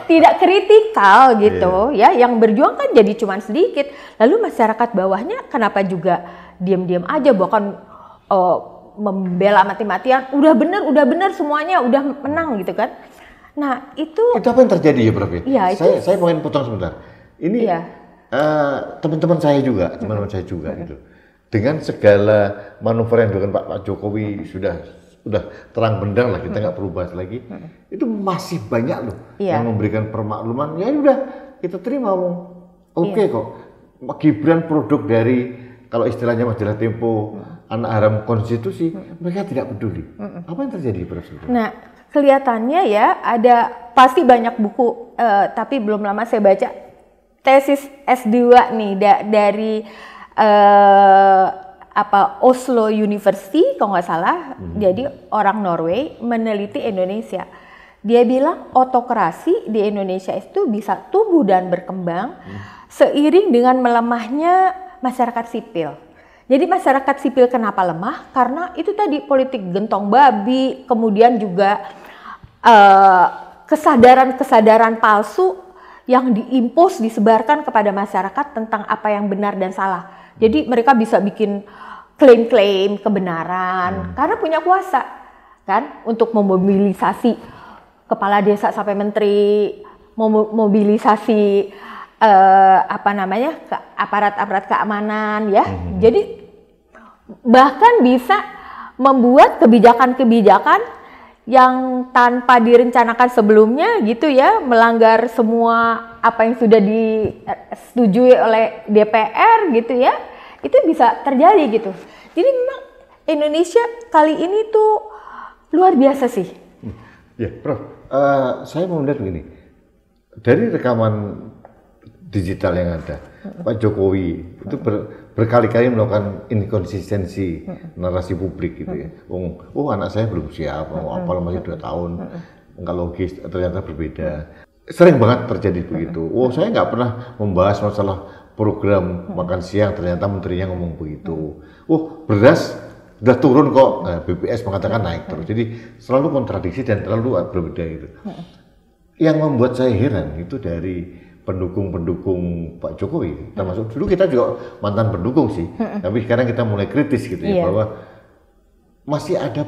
Tidak kritikal gitu ya, yang berjuang kan jadi cuman sedikit. Lalu masyarakat bawahnya kenapa juga diam-diam aja, bahkan membela mati-matian, udah bener semuanya, udah menang gitu kan. Nah itu
apa yang terjadi ya Prof?
Iya,
saya pengen potong sebentar. Ini teman-teman saya juga gitu. Dengan segala manuver yang dilakukan Pak Jokowi sudah terang benderang lah, kita nggak perlu bahas lagi. Itu masih banyak loh yang memberikan permakluman. Ya udah kita terima, oke kok. Gibran produk dari, kalau istilahnya majalah Tempo, anak haram konstitusi, mereka tidak peduli. Apa yang terjadi Prof?
Nah, kelihatannya ya ada pasti banyak buku, tapi belum lama saya baca tesis S2 nih dari Oslo University kalau nggak salah. Jadi orang Norway meneliti Indonesia. Dia bilang autokrasi di Indonesia itu bisa tumbuh dan berkembang seiring dengan melemahnya masyarakat sipil. Jadi masyarakat sipil kenapa lemah? Karena itu tadi politik gentong babi, kemudian juga kesadaran palsu yang diimpos, disebarkan kepada masyarakat tentang apa yang benar dan salah. Jadi mereka bisa bikin klaim-klaim kebenaran karena punya kuasa kan, untuk memobilisasi kepala desa sampai menteri, memobilisasi aparat-aparat keamanan ya. Jadi bahkan bisa membuat kebijakan-kebijakan yang tanpa direncanakan sebelumnya gitu ya, melanggar semua apa yang sudah disetujui oleh DPR gitu ya. Itu bisa terjadi gitu. Jadi memang Indonesia kali ini tuh luar biasa sih.
Ya, Prof. Saya mau melihat begini. Dari rekaman digital yang ada, Pak Jokowi itu berkali-kali melakukan inkonsistensi narasi publik gitu ya. Anak saya belum siap, apalagi masih 2 tahun, nggak logis, ternyata berbeda. Sering banget terjadi begitu. Saya nggak pernah membahas masalah program makan siang, ternyata menterinya ngomong begitu. Beras udah turun kok, BPS mengatakan naik terus. Jadi selalu kontradiksi dan terlalu berbeda gitu. Yang membuat saya heran itu dari pendukung Pak Jokowi, termasuk dulu kita juga mantan pendukung sih, tapi sekarang kita mulai kritis gitu ya, bahwa masih ada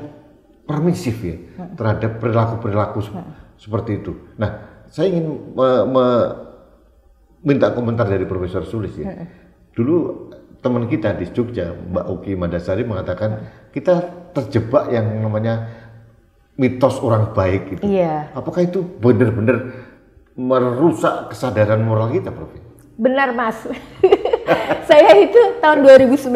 permisif ya terhadap perilaku seperti itu. Nah, saya ingin minta komentar dari Profesor Sulis ya. Dulu teman kita di Jogja, Mbak Uki Mandasari mengatakan kita terjebak yang namanya mitos orang baik gitu. Apakah itu benar-benar merusak kesadaran moral kita, Prof?
Benar, Mas. Saya itu tahun 2019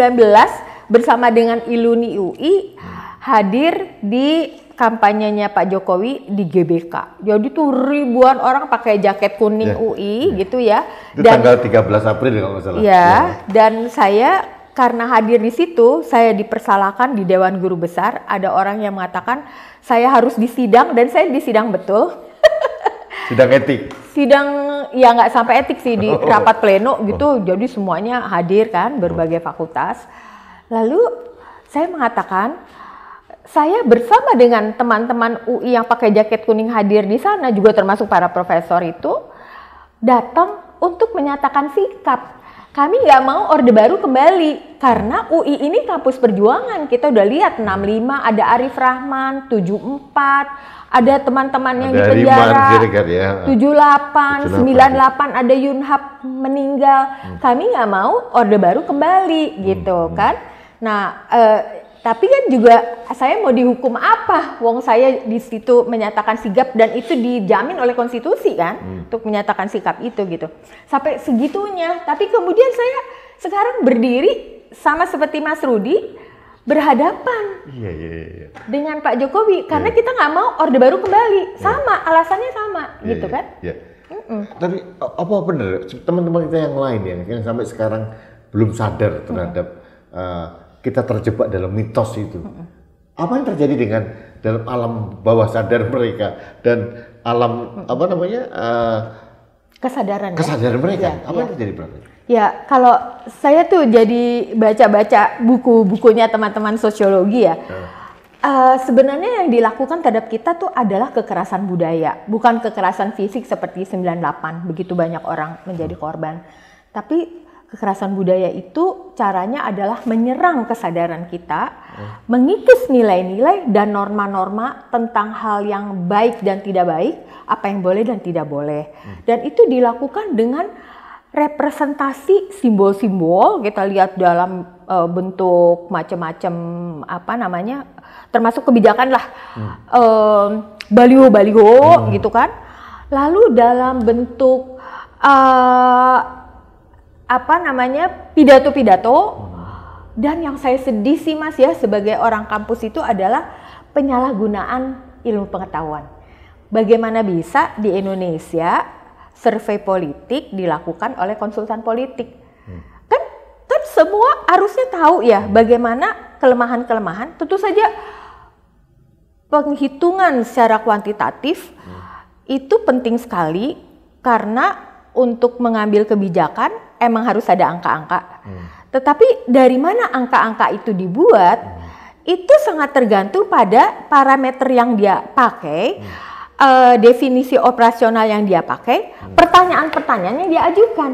bersama dengan Iluni UI hadir di kampanyenya Pak Jokowi di GBK. Jadi tuh ribuan orang pakai jaket kuning UI gitu ya.
Itu dan tanggal 13 April kalau nggak salah.
Dan saya karena hadir di situ, saya dipersalahkan di Dewan Guru Besar. Ada orang yang mengatakan saya harus disidang, dan saya disidang betul.
Sidang etik?
Sidang, ya nggak sampai etik sih, di rapat pleno gitu. Jadi semuanya hadir kan, berbagai fakultas. Lalu saya mengatakan, saya bersama dengan teman-teman UI yang pakai jaket kuning hadir di sana, juga termasuk para profesor itu, datang untuk menyatakan sikap. Kami nggak mau Orde Baru kembali, karena UI ini kampus perjuangan. Kita udah lihat 65, ada Arif Rahman, 74, ada teman-teman yang di penjara, 78, 98, ada Yunhab meninggal. Kami nggak mau Orde Baru kembali gitu kan. Nah, tapi kan juga saya mau dihukum apa? Wong saya di situ menyatakan sikap dan itu dijamin oleh konstitusi kan, untuk menyatakan sikap itu gitu. Sampai segitunya. Tapi kemudian saya sekarang berdiri sama seperti Mas Rudi berhadapan dengan Pak Jokowi karena kita nggak mau Orde Baru kembali. Sama, alasannya sama gitu kan.
Tapi apa benar teman-teman kita yang lain yang sampai sekarang belum sadar terhadap kita terjebak dalam mitos itu. Apa yang terjadi dengan dalam alam bawah sadar mereka dan alam
Kesadaran
mereka?
ya,
Apa yang terjadi, Prof?
Ya, kalau saya tuh jadi baca-baca buku-bukunya teman-teman sosiologi ya. Sebenarnya yang dilakukan terhadap kita tuh adalah kekerasan budaya, bukan kekerasan fisik seperti 98, begitu banyak orang menjadi korban. Tapi kekerasan budaya itu caranya adalah menyerang kesadaran kita, mengikis nilai-nilai dan norma-norma tentang hal yang baik dan tidak baik, apa yang boleh dan tidak boleh. Dan itu dilakukan dengan representasi simbol-simbol, kita lihat dalam bentuk macam-macam termasuk kebijakan lah, baliho-baliho gitu kan. Lalu dalam bentuk pidato-pidato. Dan yang saya sedih sih Mas ya sebagai orang kampus itu adalah penyalahgunaan ilmu pengetahuan. Bagaimana bisa di Indonesia survei politik dilakukan oleh konsultan politik? Kan semua harusnya tahu ya bagaimana kelemahan-kelemahan. Tentu saja penghitungan secara kuantitatif itu penting sekali karena untuk mengambil kebijakan emang harus ada angka-angka. Tetapi dari mana angka-angka itu dibuat itu sangat tergantung pada parameter yang dia pakai, definisi operasional yang dia pakai, pertanyaan-pertanyaan yang dia ajukan.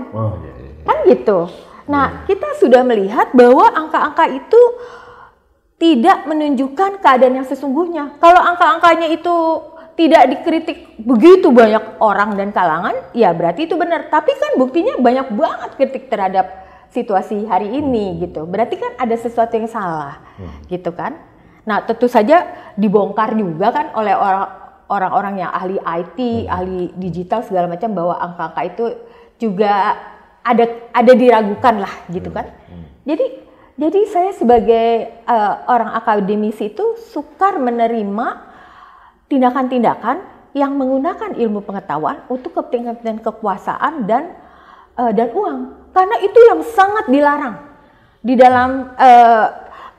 Kan gitu. Nah, kita sudah melihat bahwa angka-angka itu tidak menunjukkan keadaan yang sesungguhnya. Kalau angka-angkanya itu tidak dikritik begitu banyak orang dan kalangan, ya berarti itu benar. Tapi kan buktinya banyak banget kritik terhadap situasi hari ini gitu. Berarti kan ada sesuatu yang salah, gitu kan. Nah, tentu saja dibongkar juga kan oleh orang-orang yang ahli IT, ahli digital segala macam bahwa angka-angka itu juga ada diragukan lah, gitu kan. Jadi saya sebagai orang akademisi itu sukar menerima tindakan-tindakan yang menggunakan ilmu pengetahuan untuk kepentingan kekuasaan dan uang. Karena itu yang sangat dilarang di dalam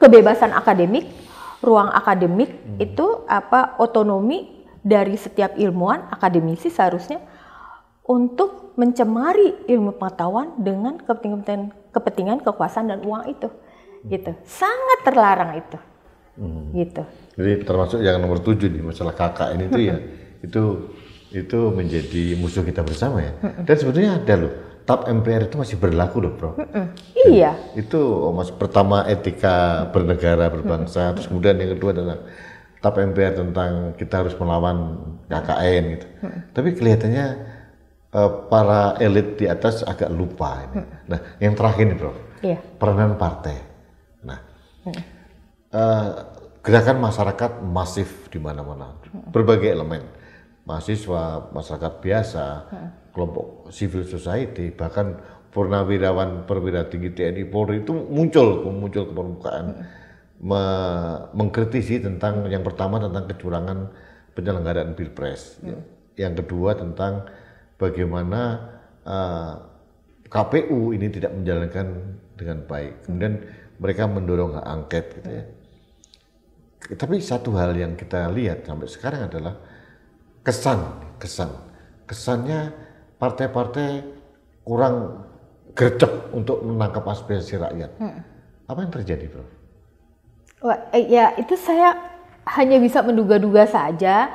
kebebasan akademik, ruang akademik itu otonomi dari setiap ilmuwan akademisi seharusnya untuk mencemari ilmu pengetahuan dengan kepentingan kekuasaan dan uang itu, gitu. Sangat terlarang itu, gitu.
Jadi termasuk yang nomor 7 nih masalah kakak ini tuh ya itu menjadi musuh kita bersama ya. Dan sebetulnya ada loh. TAP MPR itu masih berlaku loh, Prof.
Iya.
Itu pertama etika bernegara, berbangsa, terus kemudian yang kedua adalah TAP MPR tentang kita harus melawan KKN gitu. Tapi kelihatannya para elit di atas agak lupa ini. Nah, yang terakhir nih, Prof.
Iya.
Peranan partai. Nah, gerakan masyarakat masif di mana-mana, berbagai elemen, mahasiswa, masyarakat biasa, kelompok civil society, bahkan purnawirawan perwira tinggi TNI Polri itu muncul ke permukaan, mengkritisi tentang yang pertama tentang kecurangan penyelenggaraan pilpres, yang kedua tentang bagaimana KPU ini tidak menjalankan dengan baik, kemudian mereka mendorong hak angket gitu ya. Tapi satu hal yang kita lihat sampai sekarang adalah kesannya partai-partai kurang gercep untuk menangkap aspirasi rakyat. Apa yang terjadi, Prof?
Wah, ya itu saya hanya bisa menduga-duga saja.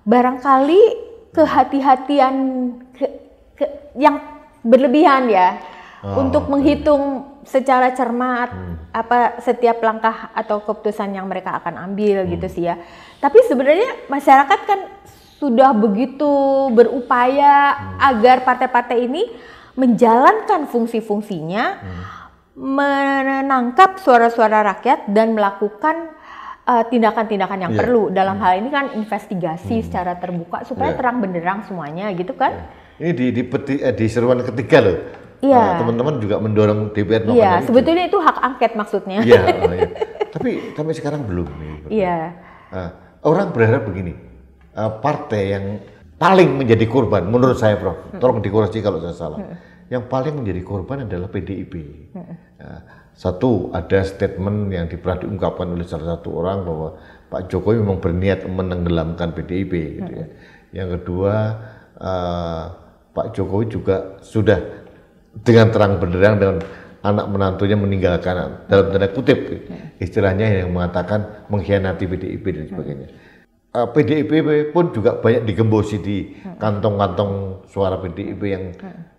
Barangkali kehati-hatian yang berlebihan ya untuk menghitung secara cermat setiap langkah atau keputusan yang mereka akan ambil gitu sih ya. Tapi sebenarnya masyarakat kan sudah begitu berupaya agar partai-partai ini menjalankan fungsi-fungsinya, menangkap suara-suara rakyat dan melakukan tindakan-tindakan yang perlu. Dalam hal ini kan investigasi secara terbuka supaya terang benderang semuanya gitu kan.
Ini di seruan ketiga loh. Teman-teman juga mendorong DPR melakukan
Iya, sebetulnya itu hak angket maksudnya.
Iya. Tapi sampai sekarang belum nih.
Iya.
Orang berharap begini, partai yang paling menjadi korban, menurut saya, Prof, tolong dikoreksi kalau saya salah, yang paling menjadi korban adalah PDIP. Satu, ada statement yang pernah diungkapkan oleh salah satu orang bahwa Pak Jokowi memang berniat menenggelamkan PDIP gitu ya. Yang kedua, Pak Jokowi juga sudah dengan terang benderang dengan anak menantunya meninggalkan, dalam tanda kutip istilahnya, yang mengatakan mengkhianati PDIP dan sebagainya. PDIP pun juga banyak digembosi di kantong-kantong suara PDIP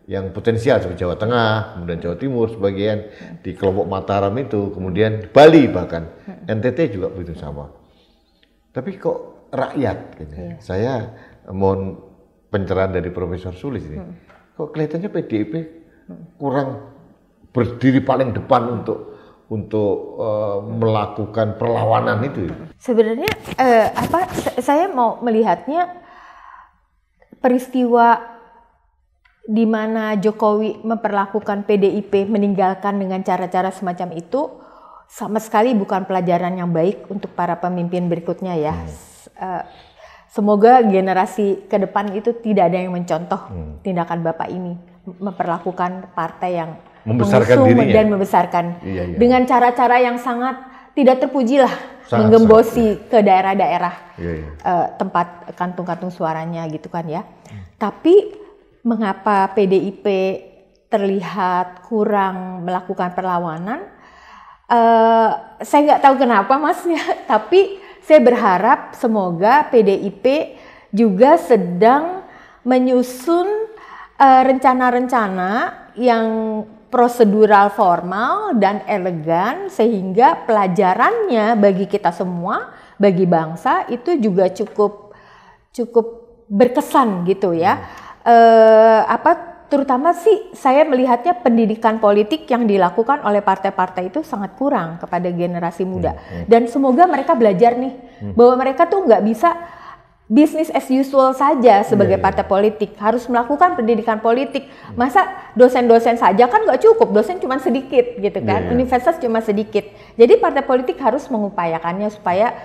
yang potensial seperti Jawa Tengah, kemudian Jawa Timur sebagian, di kelompok Mataram itu, kemudian Bali bahkan, NTT juga begitu sama. Tapi kok rakyat, gitu. Saya mohon pencerahan dari Profesor Sulis ini, kok kelihatannya PDIP kurang berdiri paling depan untuk melakukan perlawanan itu.
Sebenarnya saya mau melihatnya peristiwa di mana Jokowi memperlakukan PDIP meninggalkan dengan cara-cara semacam itu sama sekali bukan pelajaran yang baik untuk para pemimpin berikutnya ya. Semoga generasi ke depan itu tidak ada yang mencontoh tindakan Bapak ini, memperlakukan partai yang
membesarkan dirinya
dan membesarkan dengan cara-cara yang sangat tidak terpuji lah, menggembosi ke daerah-daerah tempat kantung-kantung suaranya gitu kan ya. Tapi mengapa PDIP terlihat kurang melakukan perlawanan? Saya nggak tahu kenapa Mas ya, tapi saya berharap semoga PDIP juga sedang menyusun rencana-rencana yang prosedural formal dan elegan sehingga pelajarannya bagi kita semua, bagi bangsa itu juga cukup berkesan gitu ya. Terutama sih saya melihatnya pendidikan politik yang dilakukan oleh partai-partai itu sangat kurang kepada generasi muda. Dan semoga mereka belajar nih bahwa mereka tuh nggak bisa business as usual saja sebagai partai politik, harus melakukan pendidikan politik. Masa dosen-dosen saja kan nggak cukup, dosen cuma sedikit gitu kan, universitas cuma sedikit. Jadi partai politik harus mengupayakannya supaya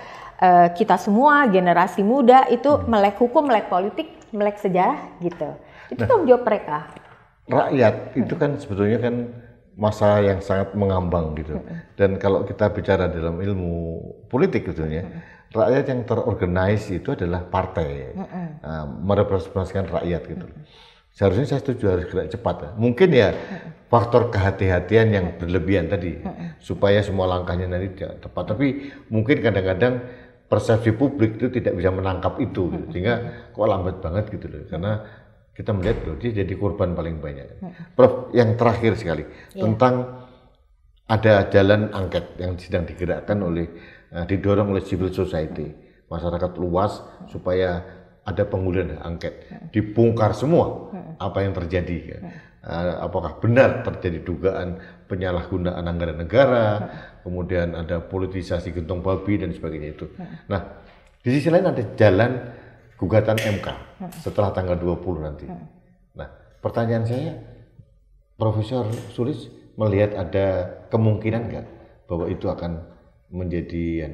kita semua generasi muda itu melek hukum, melek politik, melek sejarah gitu. Itu tanggung jawab mereka.
Rakyat itu kan sebetulnya kan masa yang sangat mengambang gitu. Dan kalau kita bicara dalam ilmu politik sebetulnya, rakyat yang terorganize itu adalah partai, merepresentasikan rakyat gitu. Seharusnya saya setuju harus gerak cepat. Mungkin ya faktor kehati-hatian yang berlebihan tadi, supaya semua langkahnya nanti tidak tepat. Tapi mungkin kadang-kadang persepsi publik itu tidak bisa menangkap itu, gitu. Sehingga kok lambat banget gitu loh. Karena kita melihat loh, dia jadi korban paling banyak. Prof, yang terakhir sekali tentang ada jalan angket yang sedang digerakkan didorong oleh civil society, masyarakat luas supaya ada pengguliran angket, dibongkar semua apa yang terjadi. Apakah benar terjadi dugaan penyalahgunaan anggaran negara, kemudian ada politisasi gentong babi dan sebagainya itu. Nah, di sisi lain ada jalan gugatan MK setelah tanggal 20 nanti. Nah, pertanyaan saya, Profesor Sulis melihat ada kemungkinan nggak bahwa itu akan menjadi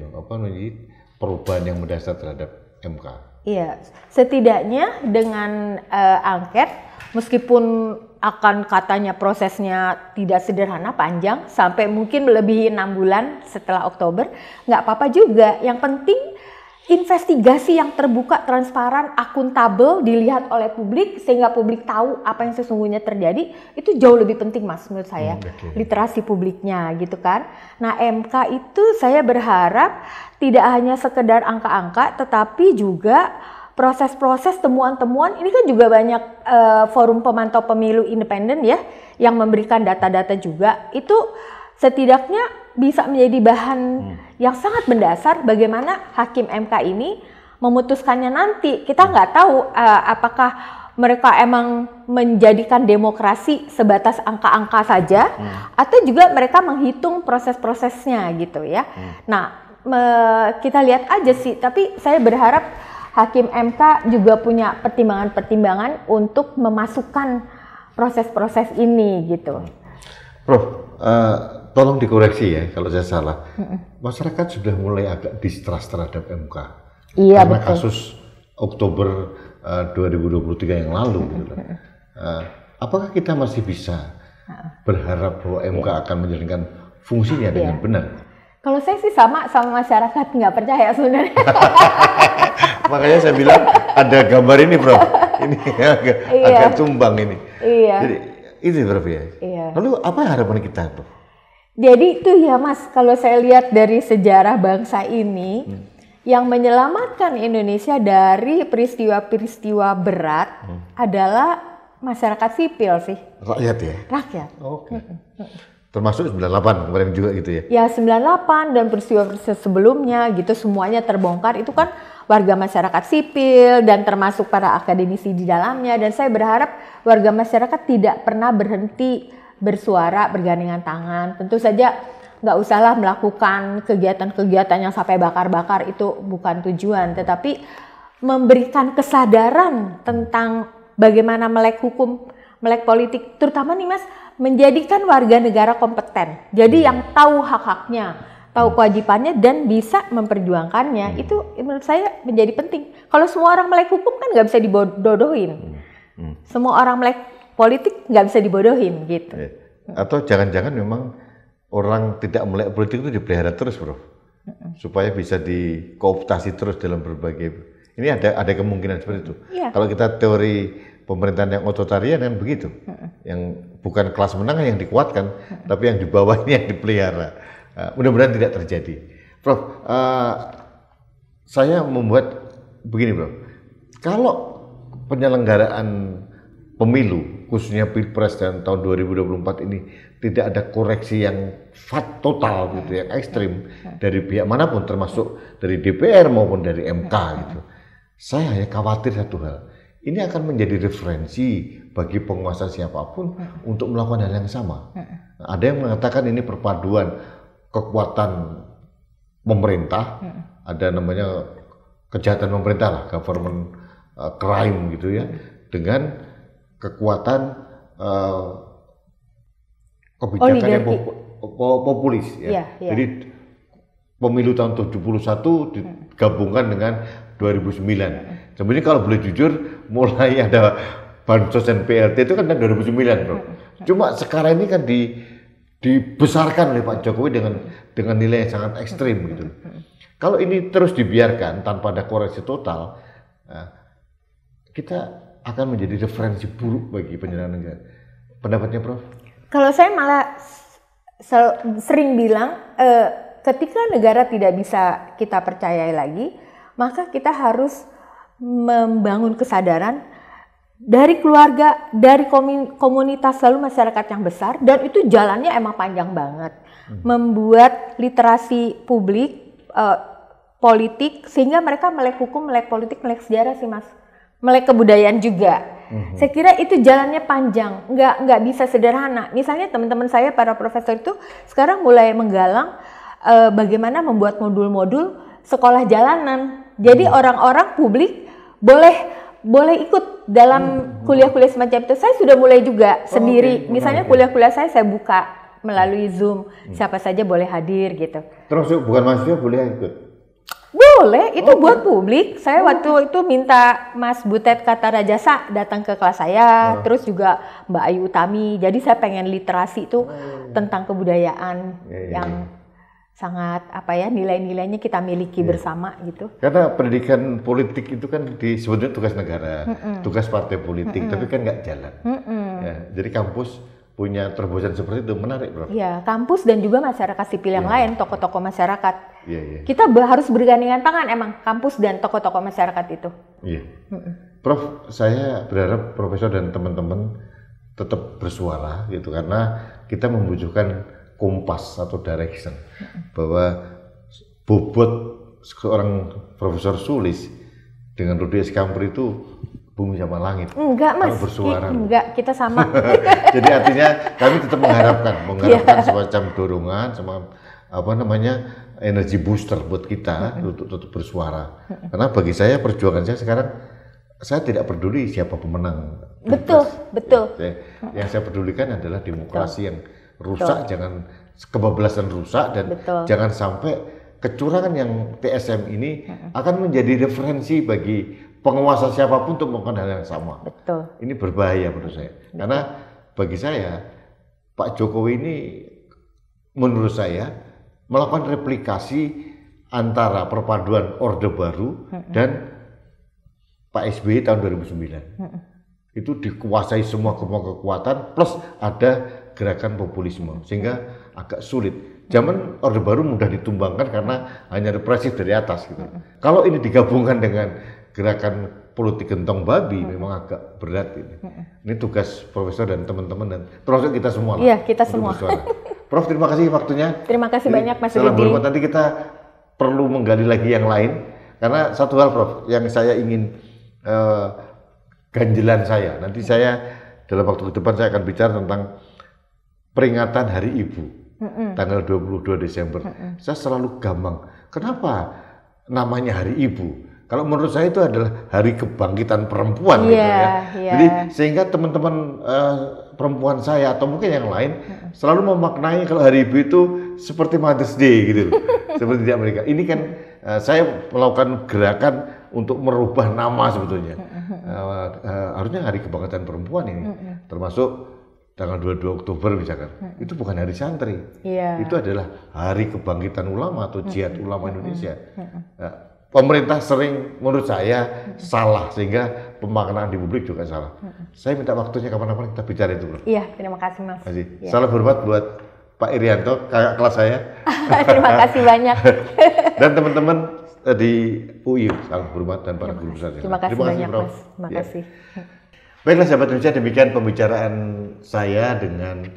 perubahan yang mendasar terhadap MK?
Iya, setidaknya dengan angket, meskipun akan katanya prosesnya tidak sederhana, panjang, sampai mungkin melebihi 6 bulan setelah Oktober, nggak apa-apa juga. Yang penting investigasi yang terbuka, transparan, akuntabel, dilihat oleh publik sehingga publik tahu apa yang sesungguhnya terjadi, itu jauh lebih penting Mas menurut saya, literasi publiknya gitu kan. Nah, MK itu saya berharap tidak hanya sekedar angka-angka, tetapi juga proses-proses, temuan-temuan. Ini kan juga banyak forum pemantau pemilu independen ya yang memberikan data-data juga. Itu setidaknya bisa menjadi bahan yang sangat mendasar bagaimana hakim MK ini memutuskannya nanti. Kita nggak tahu apakah mereka emang menjadikan demokrasi sebatas angka-angka saja, atau juga mereka menghitung proses-prosesnya gitu ya. Nah, kita lihat aja sih. Tapi saya berharap hakim MK juga punya pertimbangan-pertimbangan untuk memasukkan proses-proses ini gitu.
Prof, tolong dikoreksi ya kalau saya salah. Masyarakat sudah mulai agak distrust terhadap MK.
Iya,
karena
betul.
kasus Oktober 2023 yang lalu. Gitu. Apakah kita masih bisa berharap bahwa MK akan menjalankan fungsinya dengan benar.
Kalau saya sih sama masyarakat nggak percaya sebenarnya.
Makanya saya bilang ada gambar ini, Prof. Ini agak tumbang ini.
Iya.
Jadi itu, Prof ya.
Iya.
Lalu apa harapan kita, Prof?
Jadi itu ya Mas, kalau saya lihat dari sejarah bangsa ini, yang menyelamatkan Indonesia dari peristiwa-peristiwa berat adalah masyarakat sipil sih.
Rakyat ya?
Rakyat.
Oke. Termasuk 98 kemarin juga gitu ya?
Ya 98 dan peristiwa sebelumnya gitu semuanya terbongkar, itu kan warga masyarakat sipil dan termasuk para akademisi di dalamnya, dan saya berharap warga masyarakat tidak pernah berhenti bersuara, bergandengan tangan. Tentu saja nggak usahlah melakukan kegiatan-kegiatan yang sampai bakar-bakar, itu bukan tujuan, tetapi memberikan kesadaran tentang bagaimana melek hukum, melek politik, terutama nih Mas, menjadikan warga negara kompeten. Jadi yang tahu hak-haknya, tahu kewajibannya dan bisa memperjuangkannya, itu menurut saya menjadi penting. Kalau semua orang melek hukum kan nggak bisa dibodohin. Semua orang melek politik nggak bisa dibodohin gitu.
Atau jangan-jangan memang orang tidak melek politik itu dipelihara terus, Bro, supaya bisa dikooptasi terus dalam berbagai. Ini ada kemungkinan seperti itu. Ya. Kalau kita teori pemerintahan yang otoritarian kan begitu, yang bukan kelas menengah yang dikuatkan, tapi yang di bawahnya yang dipelihara. Mudah-mudahan tidak terjadi, Prof. Saya membuat begini, Bro. Kalau penyelenggaraan pemilu, khususnya Pilpres dan tahun 2024 ini tidak ada koreksi yang total gitu, yang ekstrim dari pihak manapun, termasuk dari DPR maupun dari MK gitu. Saya hanya khawatir satu hal, ini akan menjadi referensi bagi penguasa siapapun untuk melakukan hal yang sama. Ada yang mengatakan ini perpaduan kekuatan pemerintah, ada namanya kejahatan pemerintah lah, government crime gitu ya, dengan kekuatan kebijakan yang populis ya. Jadi pemilu tahun 71 digabungkan dengan 2009. Sebenarnya kalau boleh jujur, mulai ada bansos dan PLT itu kan dari 2009, Bro. Cuma sekarang ini kan dibesarkan oleh Pak Jokowi dengan nilai yang sangat ekstrim gitu. Kalau ini terus dibiarkan tanpa ada koreksi total, kita akan menjadi referensi buruk bagi penyelenggaraan negara. Pendapatnya, Prof? Kalau
saya malah sering bilang, ketika negara tidak bisa kita percayai lagi, maka kita harus membangun kesadaran dari keluarga, dari komunitas, lalu masyarakat yang besar, dan itu jalannya emang panjang banget. Membuat literasi publik, politik, sehingga mereka melek hukum, melek politik, melek sejarah sih, Mas. Melek kebudayaan juga. Saya kira itu jalannya panjang, nggak bisa sederhana. Misalnya teman-teman saya para profesor itu sekarang mulai menggalang bagaimana membuat modul-modul sekolah jalanan. Jadi orang-orang publik boleh ikut dalam kuliah-kuliah semacam itu. Saya sudah mulai juga sendiri. Misalnya kuliah-kuliah saya buka melalui Zoom. Siapa saja boleh hadir gitu.
Terus bukan mahasiswa boleh ikut?
Boleh, itu buat publik. Saya waktu itu minta Mas Butet Katarajasa datang ke kelas saya, terus juga Mbak Ayu Utami. Jadi saya pengen literasi itu tentang kebudayaan yang sangat nilai-nilainya kita miliki bersama gitu.
Karena pendidikan politik itu kan sebetulnya tugas negara, tugas partai politik, tapi kan nggak jalan. Ya, jadi kampus punya terobosan seperti itu, menarik, Bro.
Iya, kampus dan juga masyarakat sipil yang lain, tokoh-tokoh masyarakat. Kita harus bergandengan tangan emang, kampus dan tokoh-tokoh masyarakat itu.
Iya. Prof, saya berharap Profesor dan teman-teman tetap bersuara gitu, karena kita membutuhkan kompas atau direction, bahwa bobot seorang Profesor Sulis dengan Rudi Eskamper itu bumi sama langit.
Enggak, Mas.
Bersuara.
Enggak, kita sama.
Jadi artinya kami tetap mengharapkan semacam dorongan, sama energi booster buat kita untuk tetap bersuara. Karena bagi saya perjuangan saya sekarang, saya tidak peduli siapa pemenang.
Betul.
Yang saya pedulikan adalah demokrasi yang rusak, jangan kebablasan rusak, dan jangan sampai kecurangan yang TSM ini akan menjadi referensi bagi penguasa siapapun untuk melakukan hal yang sama. Ini berbahaya menurut saya. Karena bagi saya Pak Jokowi ini menurut saya melakukan replikasi antara perpaduan Orde Baru dan Pak SBY tahun 2009. Itu dikuasai semua kekuatan plus ada gerakan populisme sehingga agak sulit. Zaman Orde Baru mudah ditumbangkan karena hanya represif dari atas gitu. Kalau ini digabungkan dengan gerakan politik gentong babi memang agak berat ini. Ini tugas Profesor dan teman-teman dan termasuk kita semua.
Iya, kita semua.
Prof, terima kasih waktunya.
Terima kasih banyak Mas
Salam
Rudi.
hormat, nanti kita perlu menggali lagi yang lain karena satu hal Prof yang saya ingin ganjelan saya. Nanti saya dalam waktu ke depan saya akan bicara tentang peringatan Hari Ibu. Tanggal 22 Desember. Saya selalu gamang. Kenapa namanya Hari Ibu? Kalau menurut saya itu adalah hari kebangkitan perempuan gitu ya. Jadi sehingga teman-teman perempuan saya atau mungkin yang lain selalu memaknai kalau Hari Ibu itu seperti Mother's Day gitu. Seperti di Amerika. Ini kan saya melakukan gerakan untuk merubah nama sebetulnya. Harusnya hari kebangkitan perempuan ini. Termasuk tanggal 22 Oktober misalkan. Itu bukan hari santri. Itu adalah hari kebangkitan ulama atau jihad ulama Indonesia. Pemerintah sering menurut saya salah sehingga pemaknaan di publik juga salah. Saya minta waktunya kapan-kapan kita bicara itu, Bro.
Iya, terima kasih Mas.
Salam hormat buat Pak Irianto, kakak kelas saya.
Terima kasih banyak.
Dan teman-teman di UI, salam hormat dan para guru besar.
Terima kasih banyak, Prof. Mas. Terima kasih.
Baiklah sahabat Indonesia, demikian pembicaraan saya dengan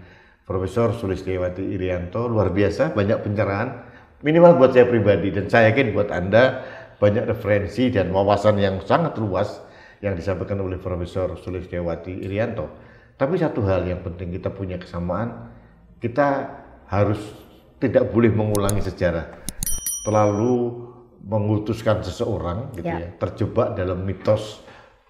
Profesor Sulistiawati Irianto. Luar biasa, banyak pencerahan. Minimal buat saya pribadi dan saya yakin buat Anda banyak referensi dan wawasan yang sangat luas yang disampaikan oleh Profesor Sulistiawati Irianto. Tapi satu hal yang penting, kita punya kesamaan, kita harus tidak boleh mengulangi sejarah. Terlalu mengutuskan seseorang gitu ya, terjebak dalam mitos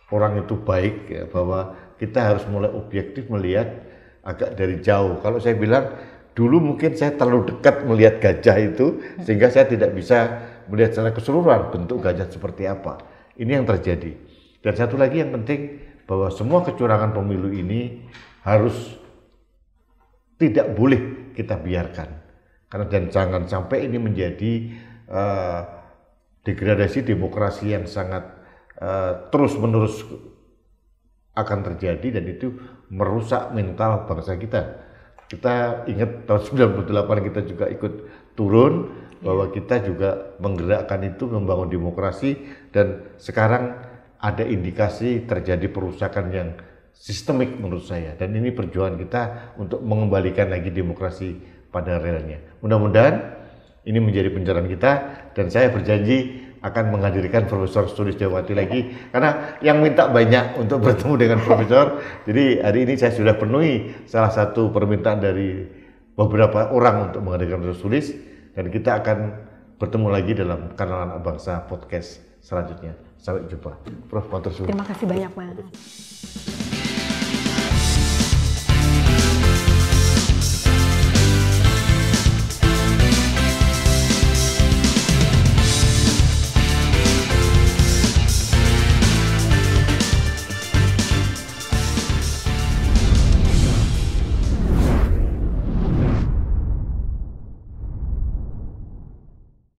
orang itu baik ya, bahwa kita harus mulai objektif melihat agak dari jauh. Kalau saya bilang dulu mungkin saya terlalu dekat melihat gajah itu sehingga saya tidak bisa melihat secara keseluruhan bentuk gajah seperti apa. Ini yang terjadi. Dan satu lagi yang penting, bahwa semua kecurangan pemilu ini harus tidak boleh kita biarkan. Karena dan jangan sampai ini menjadi degradasi demokrasi yang sangat terus-menerus akan terjadi dan itu merusak mental bangsa kita. Kita ingat tahun 98 kita juga ikut turun bahwa kita juga menggerakkan itu, membangun demokrasi, dan sekarang ada indikasi terjadi perusakan yang sistemik menurut saya, dan ini perjuangan kita untuk mengembalikan lagi demokrasi pada relnya. Mudah-mudahan ini menjadi pencerahan kita, dan saya berjanji akan menghadirkan Profesor Sulistiawati lagi karena yang minta banyak untuk bertemu dengan Profesor. Jadi hari ini saya sudah penuhi salah satu permintaan dari beberapa orang untuk menghadirkan Profesor Sulis, dan kita akan bertemu lagi dalam Kanal Anak Bangsa Podcast selanjutnya. Sampai jumpa. Prof. Matur suwun.
Terima kasih banyak, Mas.